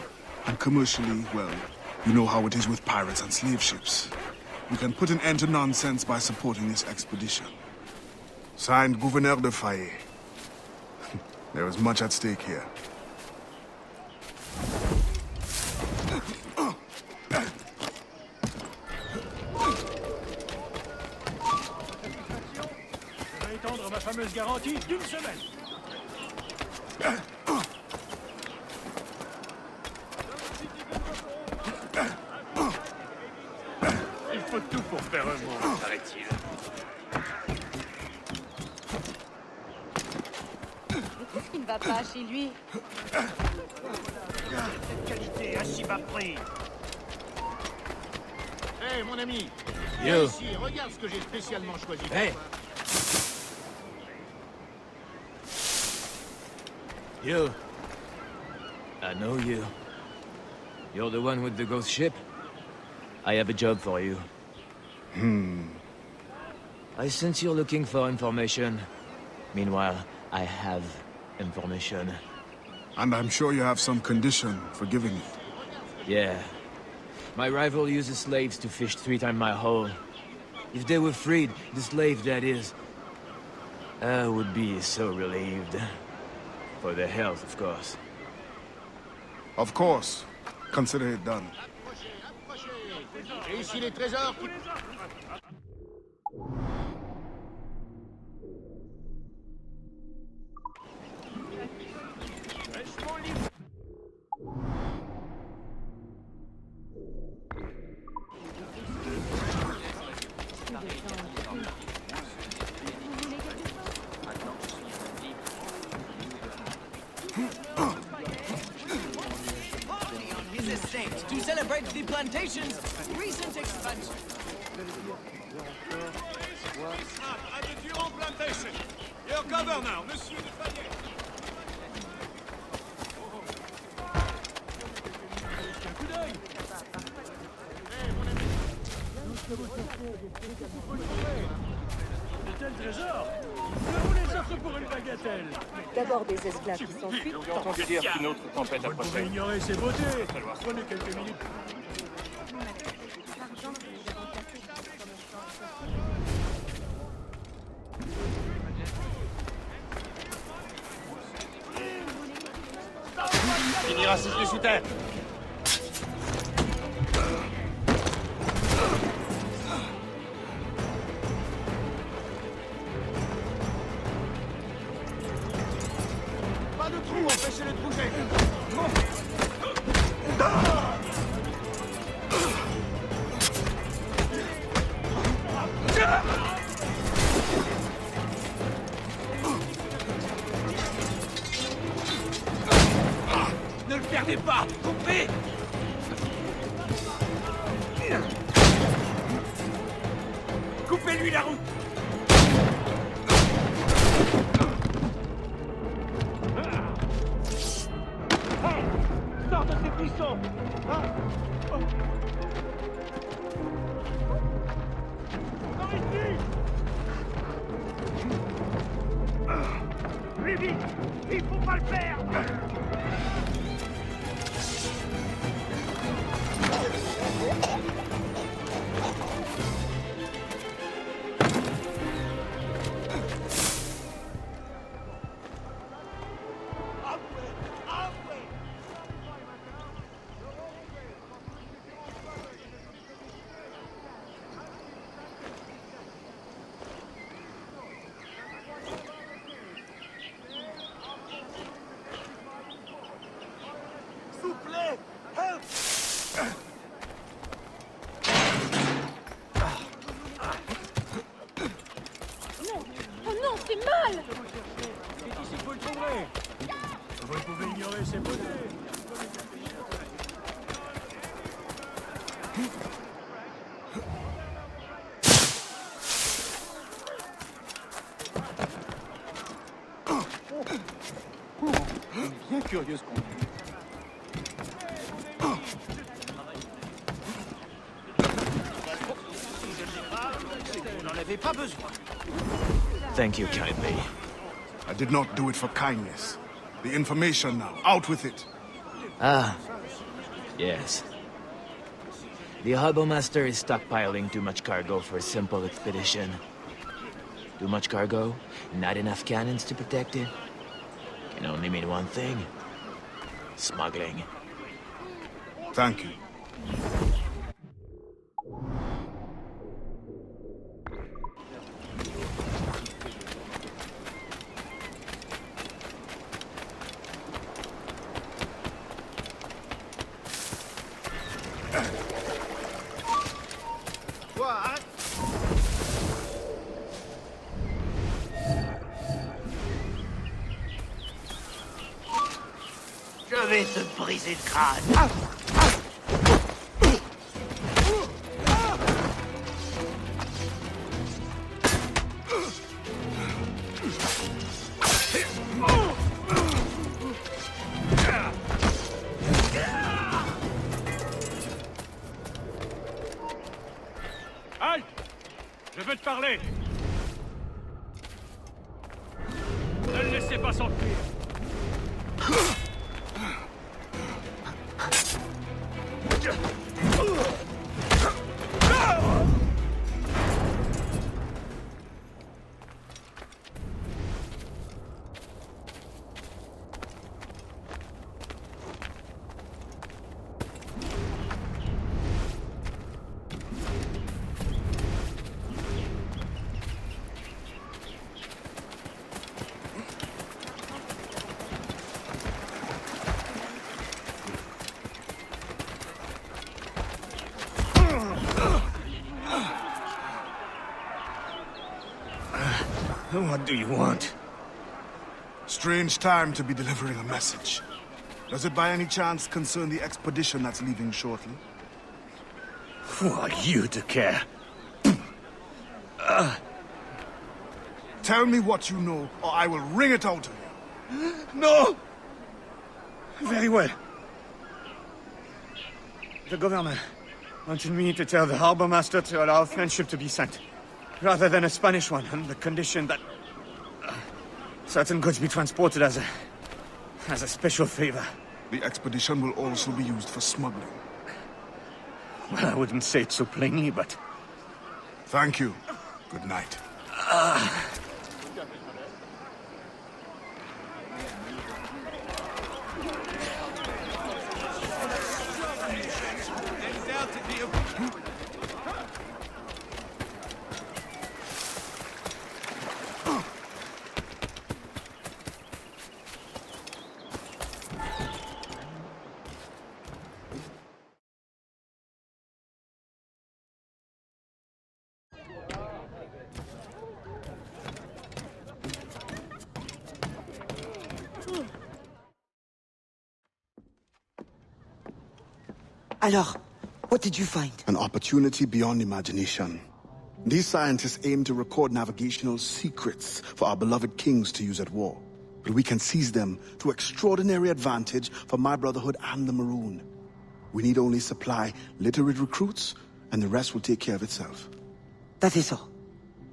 and commercially, well, you know how it is with pirates and slave ships. We can put an end to nonsense by supporting this expedition. Signed, Gouverneur de Fayet. There is much at stake here. fameuse garantie d'1 semaine. Il faut tout pour faire un monde, paraît-il. Qu'est-ce qui ne va pas chez lui? Cette qualité à si bas prix. Hé, mon ami. Yo. Viens ici, regarde ce que j'ai spécialement choisi pour Hey. toi. You. I know you. You're the one with the ghost ship? I have a job for you. I sense you're looking for information. Meanwhile, I have information. And I'm sure you have some condition for giving it. Yeah. My rival uses slaves to fish 3 times my haul. If they were freed, the slave that is, I would be so relieved. For their health, of course. Of course. Consider it done. Et ici les trésors qui... His estate to celebrate the plantation's recent expansion. À the Durand Plantation. Your governor, Monsieur de Payet. Un coup d'œil. De tels trésors, on les offre pour une bagatelle. D'abord des esclaves qui s'enfuient. J'ai entendu dire qu'une autre tempête approchait. Vous pouvez ignorer ses beautés. Prenez quelques minutes. Il ira se sous terre. Pas de trou, empêchez-le de bouger. Ne le perdez pas. Coupez. Coupez-lui la route. Sors de ces buissons. Par ici. Plus vite. Il faut pas le perdre. Non. Oh non, c'est mal. C'est ici que vous le trouverez. Vous pouvez ignorer ses beautés. Bien curieuse qu'on... Vous n'en avez pas besoin. Thank you kindly. I did not do it for kindness. The information now. Out with it. Ah, yes. The Harbor Master is stockpiling too much cargo for a simple expedition. Too much cargo, not enough cannons to protect it. Can only mean one thing. Smuggling. Thank you. Toi, arrête. Je vais te briser le crâne. Halte! Je veux te parler! Ne le laissez pas s'enfuir! What do you want? Strange time to be delivering a message. Does it by any chance concern the expedition that's leaving shortly? Who are you to care? Tell me what you know, or I will wring it out of you. No! Very well. The governor wanted me to tell the harbor master to allow a French ship to be sent, rather than a Spanish one, on the condition that certain goods be transported as a special favor. The expedition will also be used for smuggling. Well, I wouldn't say it so plainly, but... Thank you. Good night. Alors, what did you find? An opportunity beyond imagination. These scientists aim to record navigational secrets for our beloved kings to use at war. But we can seize them to extraordinary advantage for my brotherhood and the Maroon. We need only supply literate recruits, and the rest will take care of itself. That is all.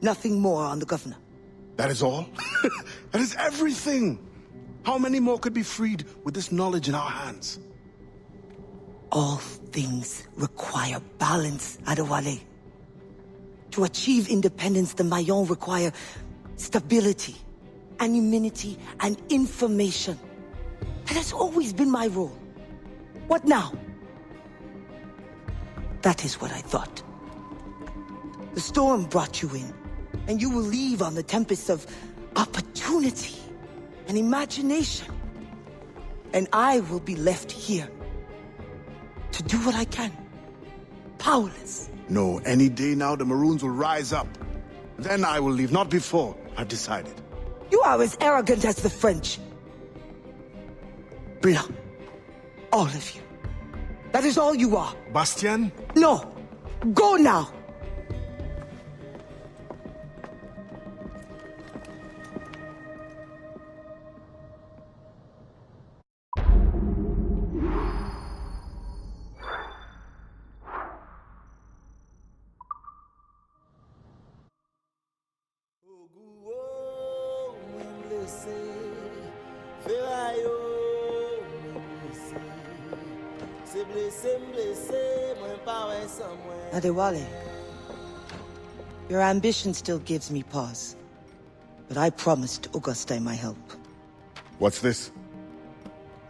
Nothing more on the governor. That is all? That is everything! How many more could be freed with this knowledge in our hands? All things require balance, Adewale. To achieve independence, the Mayans require stability, anonymity, and information. That has always been my role. What now? That is what I thought. The storm brought you in, and you will leave on the tempest of opportunity and imagination. And I will be left here to do what I can. Powerless. No, any day now the Maroons will rise up. Then I will leave, not before. I've decided. You are as arrogant as the French. Blanc. All of you. That is all you are. Bastien? No. Go now. Adewale, your ambition still gives me pause. But I promised Auguste my help. What's this?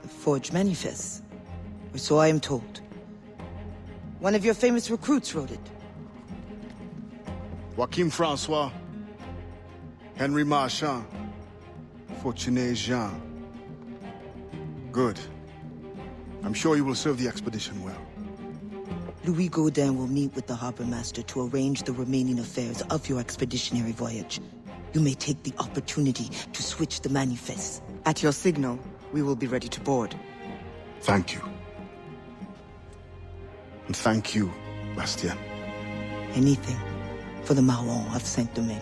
The forged manifest. Or so I am told. One of your famous recruits wrote it. Joachim Francois, Henry Marchand, Fortuné Jean. Good. I'm sure you will serve the expedition well. Louis Gaudin will meet with the harbor master to arrange the remaining affairs of your expeditionary voyage. You may take the opportunity to switch the manifests. At your signal, we will be ready to board. Thank you. And thank you, Bastien. Anything for the Marron of Saint-Domingue.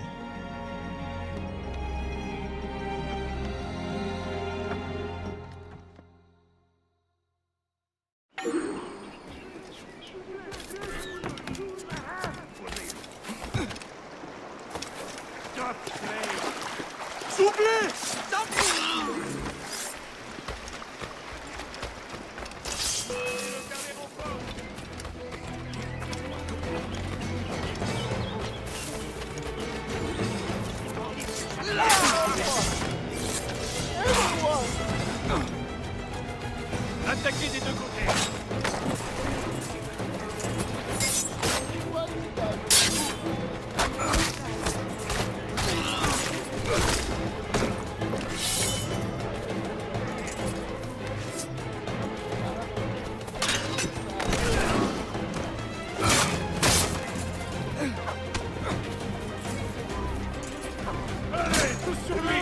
Attaquez des deux côtés. Allez, tous sur lui.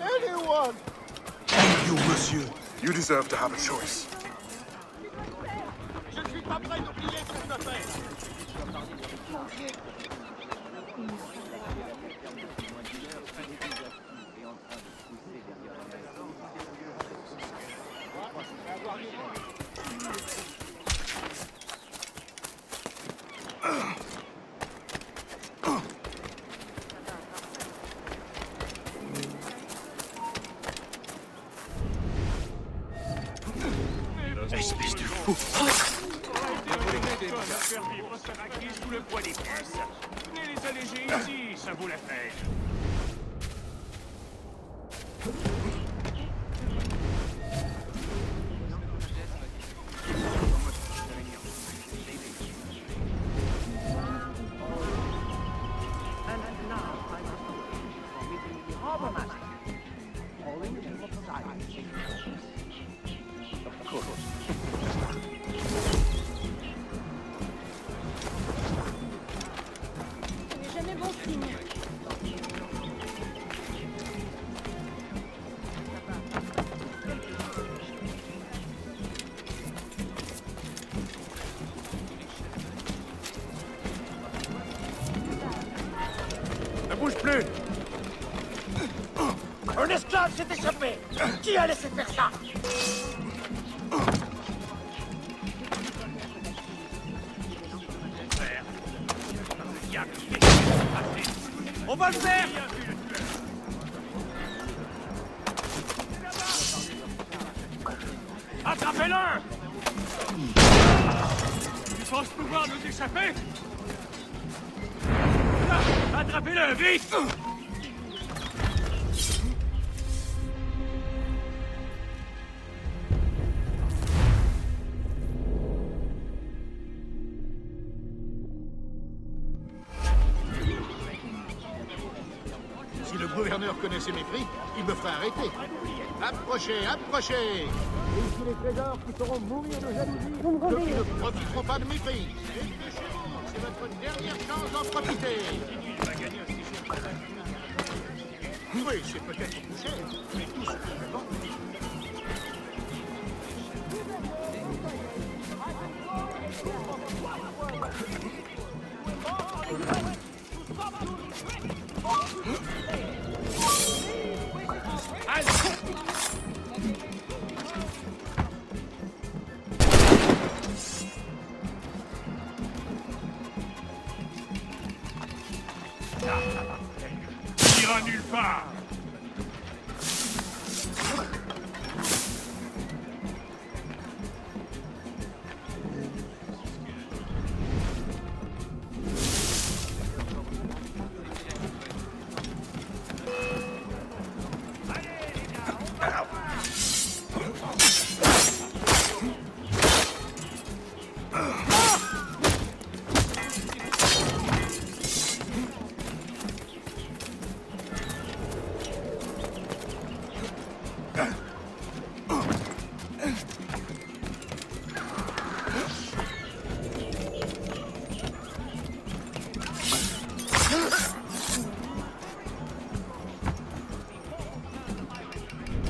Anyone! Thank you, monsieur. You deserve to have a choice. Je ne suis pas prêt d'oublier ce que je dois faire. Espèce de fou! Faire vivre ce raquis sous le poids des pièces. Venez les alléger ici, ça vaut la peine. Ne bouge plus! Un esclave s'est échappé! Qui a laissé faire ça? On va le faire! Attrapez-le! Tu penses pouvoir nous échapper? Là, attrapez-le, vite! le gouverneur connaissait mes prix, il me ferait arrêter. Approchez, approchez! Ici les trésors qui feront mourir de jalousie. Ceux qui ne profiteront pas de mes prix. C'est votre dernière chance d'en profiter. Oui, c'est peut-être plus cher, mais tout ce que je vends. Il ira nulle part.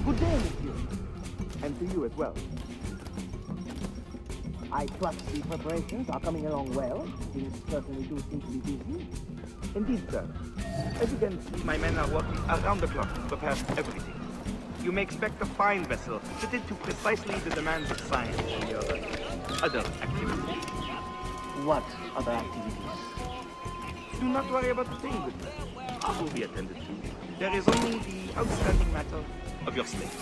Good day, monsieur. And to you as well. I trust the preparations are coming along well. Things certainly do seem to be busy. Indeed, sir. As you can see, my men are working around the clock to prepare everything. You may expect a fine vessel fitted to precisely the demands of science and your other activities. What other activities? Do not worry about the thing, good sir. All will be attended to. There is only the outstanding matter of your slaves.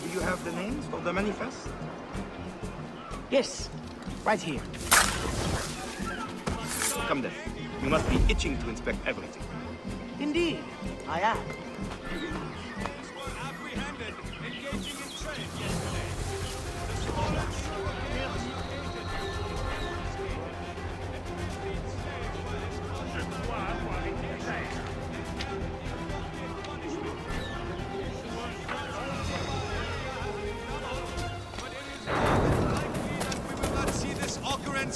Do you have the names for the manifest? Yes, right here. Come then. You must be itching to inspect everything. Indeed, I am.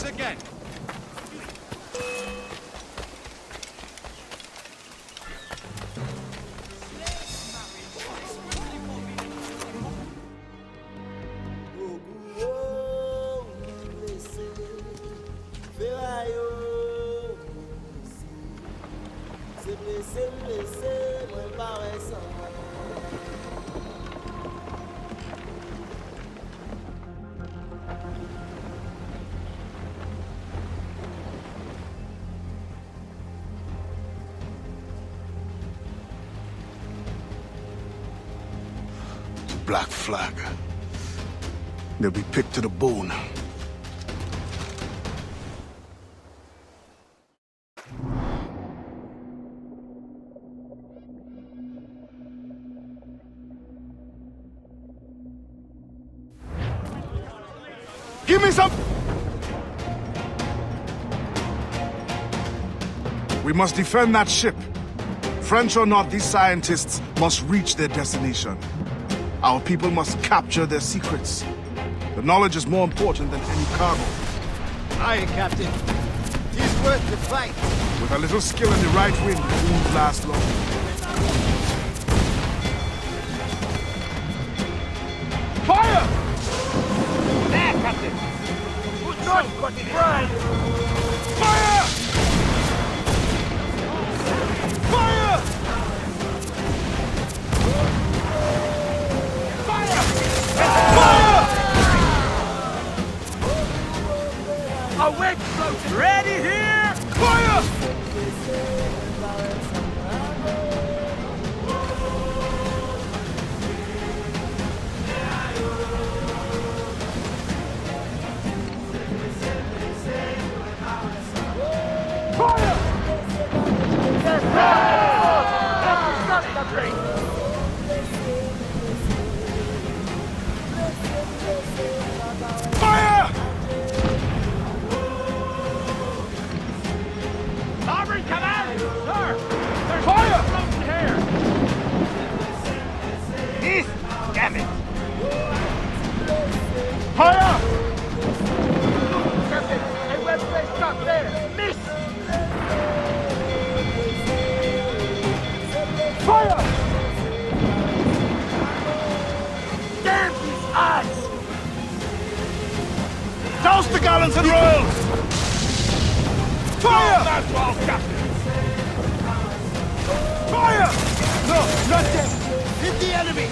Again. Black flag. They'll be picked to the bone. Give me some! We must defend that ship. French or not, these scientists must reach their destination. Our people must capture their secrets. The knowledge is more important than any cargo. Aye, Captain. It is worth the fight. With a little skill in the right wind, it won't last long. Fire! There, Captain! Good shot, got it right! Fire! Fire! A wedge float ready here! Fire! Aubrey, come out! Sir! gallants and royals! Fire! That's all, Captain! Fire! No, not them! Hit the enemy!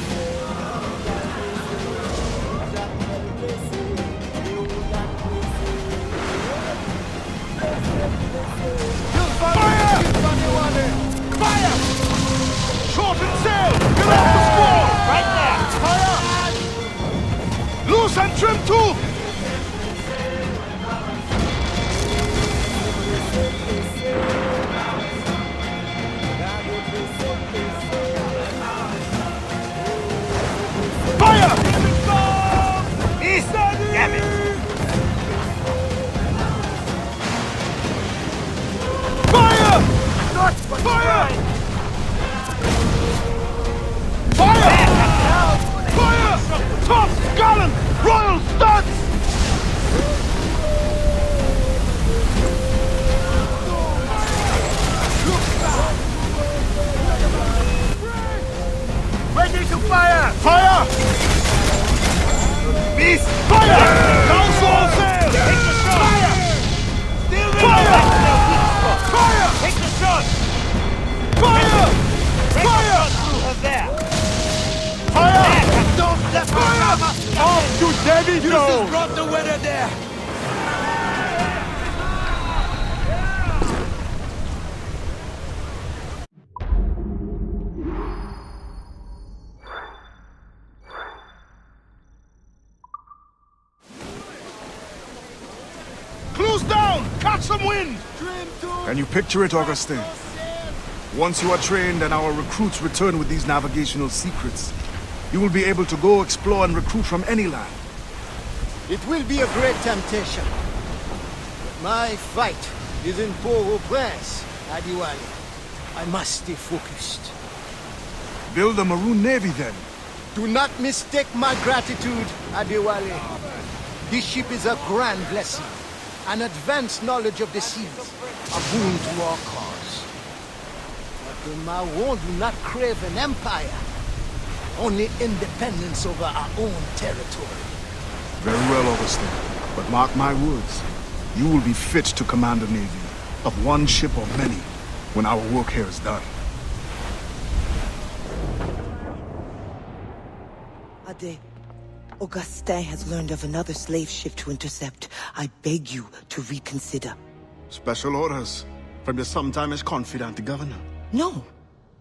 Fire! Fire! Shorten sail! Get off the squall! Right there! Fire! Loose and trim too! Fire! Miss! Damn it! Fire! Not what Fire! you Fire! Fire! Tops, gallant, royal studs! Ready to fire! Fire! Miss! Fire! Down all sail! Take the shot! Fire! Still Fire! Fire! Take the shot! Fire! Break Fire! the shot through her there! Fire! Don't let Fire! Off to Debbie Joe! Brought the weather there! Close down! Catch some wind! Can you picture it, Augustine? Once you are trained and our recruits return with these navigational secrets, you will be able to go explore and recruit from any land. It will be a great temptation. My fight is in Port-au-Prince, Adewale. I must stay focused. Build a Maroon Navy then. Do not mistake my gratitude, Adewale. This ship is a grand blessing. An advanced knowledge of the seas, a boon to our cause. But the Marons do not crave an empire, only independence over our own territory. Very well, Augustine. But mark my words, you will be fit to command a navy, of one ship or many, when our work here is done. Ade, Augustin has learned of another slave ship to intercept. I beg you to reconsider. Special orders from your sometimes confidant, the governor. No,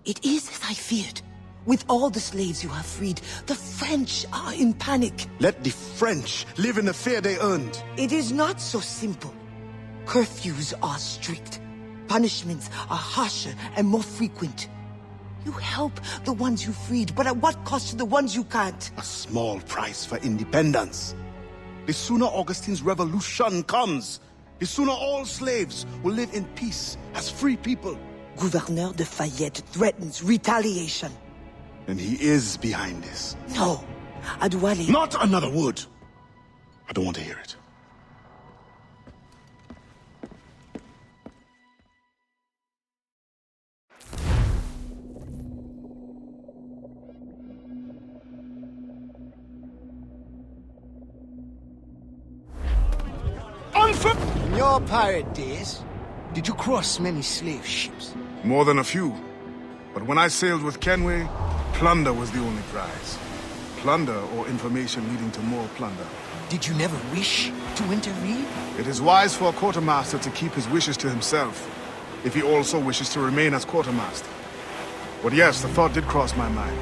it is as I feared. With all the slaves you have freed, the French are in panic. Let the French live in the fear they earned. It is not so simple. Curfews are strict. Punishments are harsher and more frequent. You help the ones you freed, but at what cost to the ones you can't? A small price for independence. The sooner Augustine's revolution comes, the sooner all slaves will live in peace as free people. Gouverneur de Fayette threatens retaliation. And he is behind this. No, Adewale... Not another word. I don't want to hear it. In your pirate days, did you cross many slave ships? More than a few. But when I sailed with Kenway, plunder was the only prize. Plunder or information leading to more plunder. Did you never wish to intervene? It is wise for a quartermaster to keep his wishes to himself, if he also wishes to remain as quartermaster. But yes, the thought did cross my mind.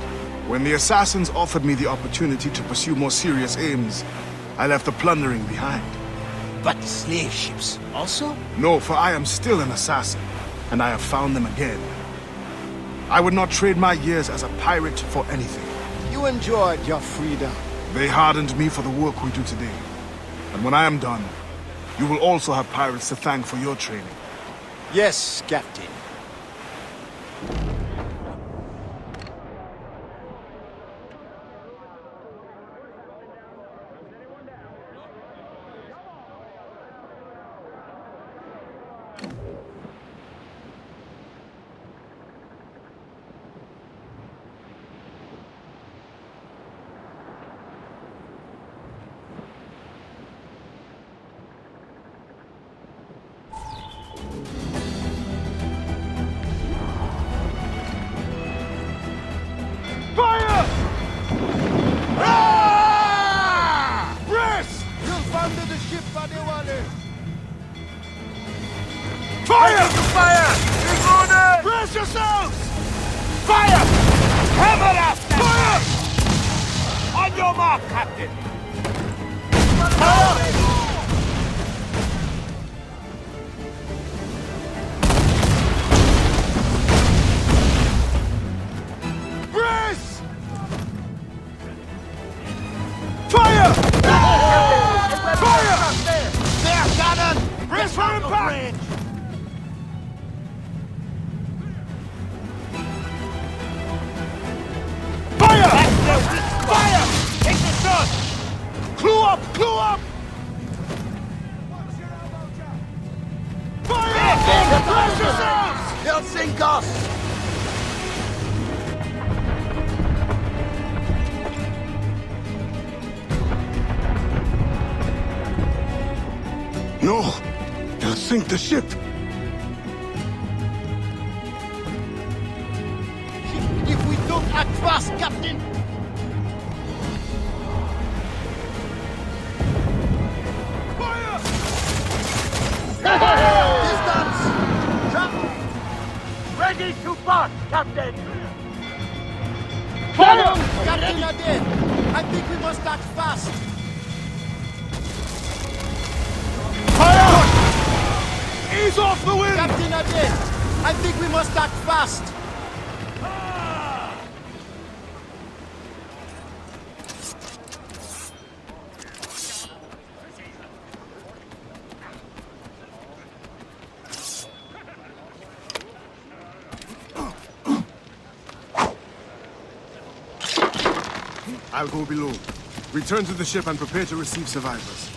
When the assassins offered me the opportunity to pursue more serious aims, I left the plundering behind. But slave ships also? No, for I am still an assassin, and I have found them again. I would not trade my years as a pirate for anything. You enjoyed your freedom. They hardened me for the work we do today. And when I am done, you will also have pirates to thank for your training. Yes, Captain. yourselves! Fire! Hammer out! Fire! On your mark, Captain! Fire! Brace! Fire! Fire! There, cannon! Brace for impact! Fire! Fire! Take the shot! Clue up! Clue up! Fire! Brace yourselves! They'll sink us! No! They'll sink the ship! If we don't act fast, Captain! Distance! Trap! Ready to part, Captain! Fire! Captain Adewale! I think we must act fast! Fire! Ease off the wind! Captain Adewale! I think we must act fast! I'll go below. Return to the ship and prepare to receive survivors.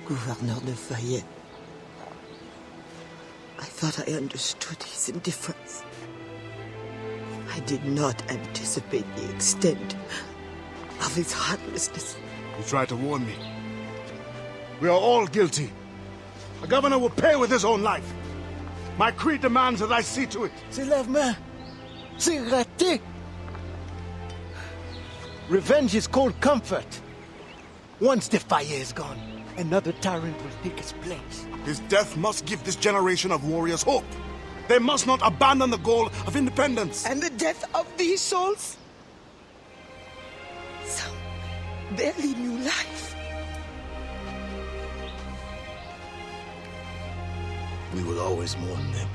Gouverneur de Fayette. I thought I understood his indifference. I did not anticipate the extent of his heartlessness. You tried to warn me. We are all guilty. A governor will pay with his own life. My creed demands that I see to it. C'est lève-main. C'est raté. Revenge is cold comfort. Once the fire is gone, another tyrant will take his place. His death must give this generation of warriors hope. They must not abandon the goal of independence. And the death of these souls? Some barely knew life. We will always mourn them.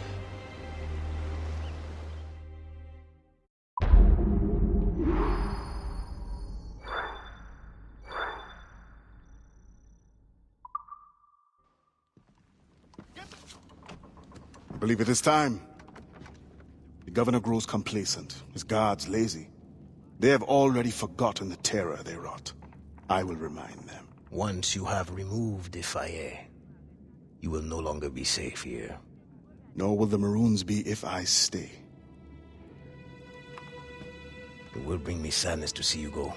I believe it is time. The governor grows complacent, his guards lazy. They have already forgotten the terror they wrought. I will remind them. Once you have removed the fire, you will no longer be safe here. Nor will the Maroons be if I stay. It will bring me sadness to see you go.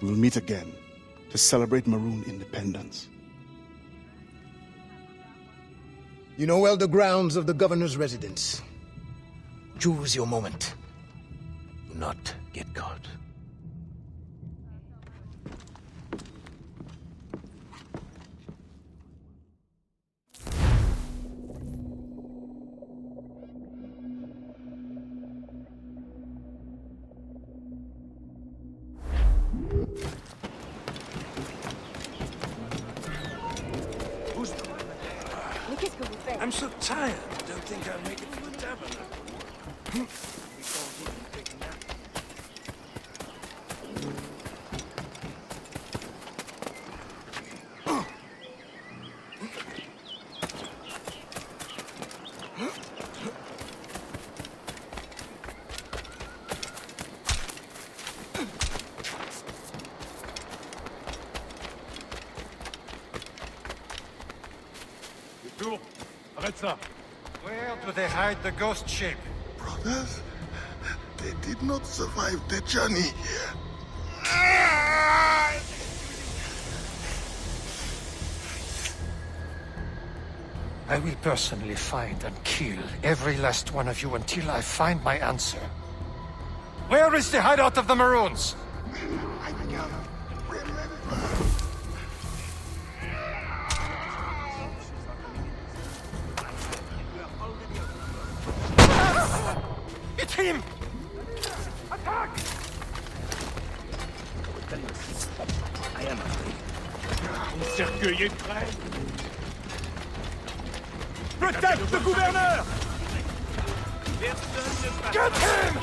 We will meet again to celebrate Maroon independence. You know well the grounds of the governor's residence. Choose your moment. Do not get caught. I'm so tired, I don't think I'll make it to the tavern. We can't even take a nap. Where do they hide the ghost ship? Brothers, they did not survive the journey. I will personally find and kill every last one of you until I find my answer. Where is the hideout of the Maroons? I can't remember. It's him! Attack! I am afraid. Mon cercueil est prêt. Protect le gouverneur! Get him!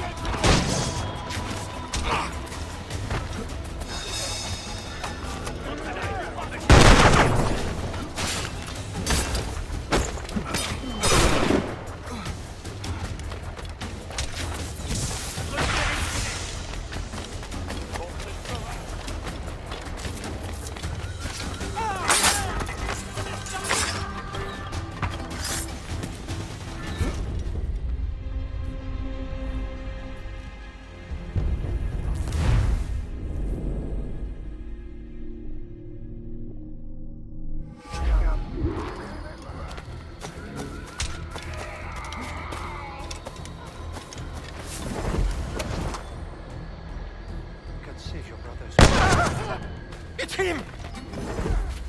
It's him!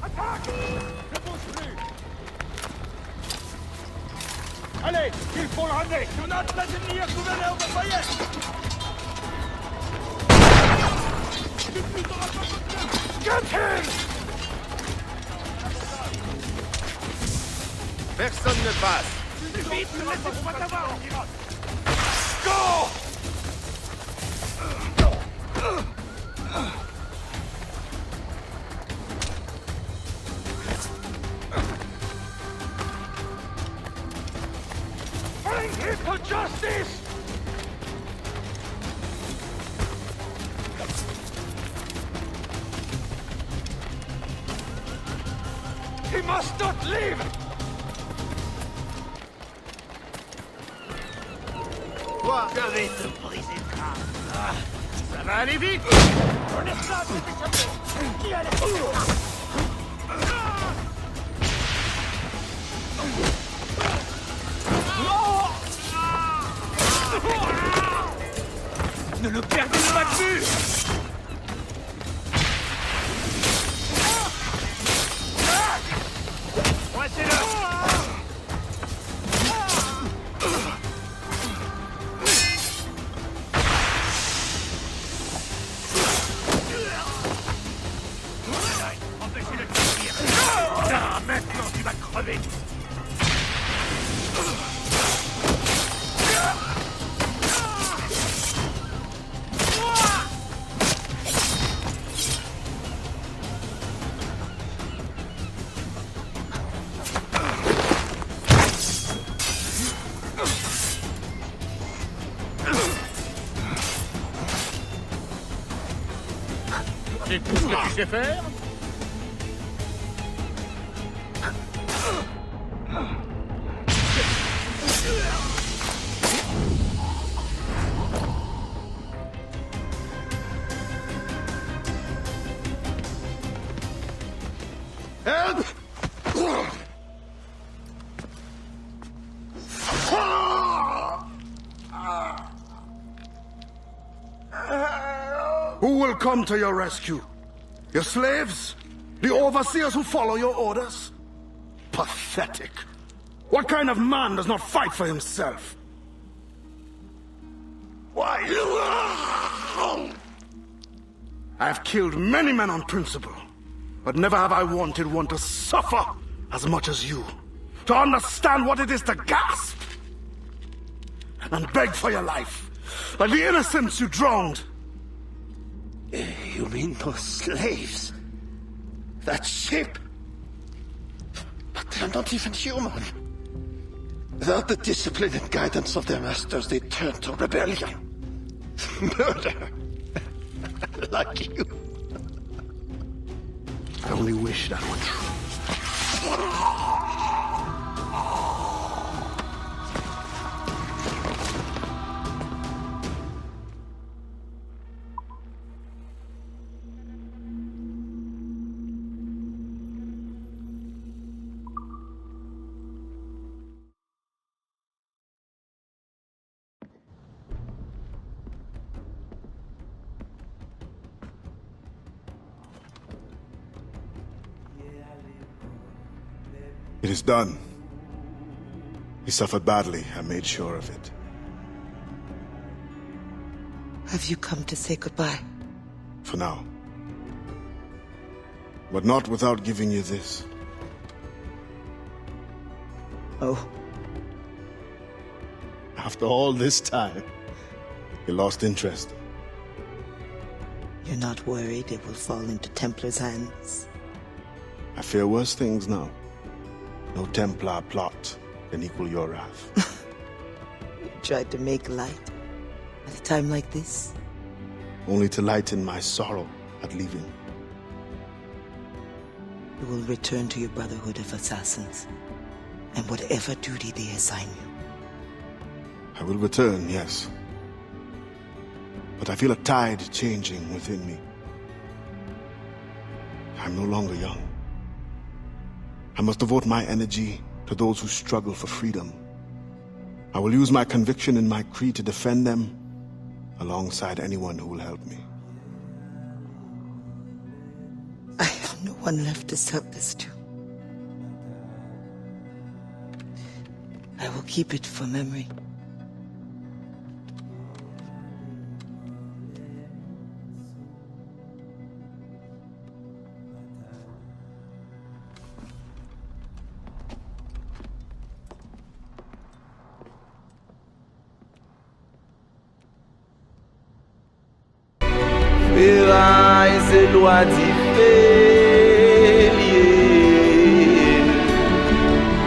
Attaque! Ne bouge plus! Allez, il faut le ramener! Do not let him near gouverneur de Fayette! Personne ne passe. Vite, ne laissez pas t'avoir. Go! Bring him to justice! He must not leave! Toi, je vais te briser le crâne. Ah, ça va aller vite! Prenez ça, vous échappez! Qui a les Ne le perdez pas de vue! Coincez-le! Empêchez le tir! Ah, maintenant tu vas crever! C'est tout ce que tu sais faire? Help! Who will come to your rescue? Your slaves? The overseers who follow your orders? Pathetic. What kind of man does not fight for himself? Why? I have killed many men on principle, but never have I wanted one to suffer as much as you. To understand what it is to gasp and beg for your life, like the innocents you drowned. You mean those slaves? That ship? But they're not even human. Without the discipline and guidance of their masters, they turn to rebellion. Murder. Like you. I only wish that were true. It is done. He suffered badly. I made sure of it. Have you come to say goodbye? For now. But not without giving you this. Oh. After all this time, you lost interest. You're not worried it will fall into Templar's hands? I fear worse things now. No Templar plot can equal your wrath. You tried to make light at a time like this? Only to lighten my sorrow at leaving. You will return to your Brotherhood of Assassins, and whatever duty they assign you. I will return, yes. But I feel a tide changing within me. I'm no longer young. I must devote my energy to those who struggle for freedom. I will use my conviction and my creed to defend them alongside anyone who will help me. I have no one left to sell this to. I will keep it for memory. loi di fait lié.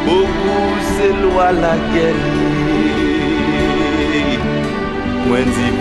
Beaucoup c'est loi la guerre. Moi dis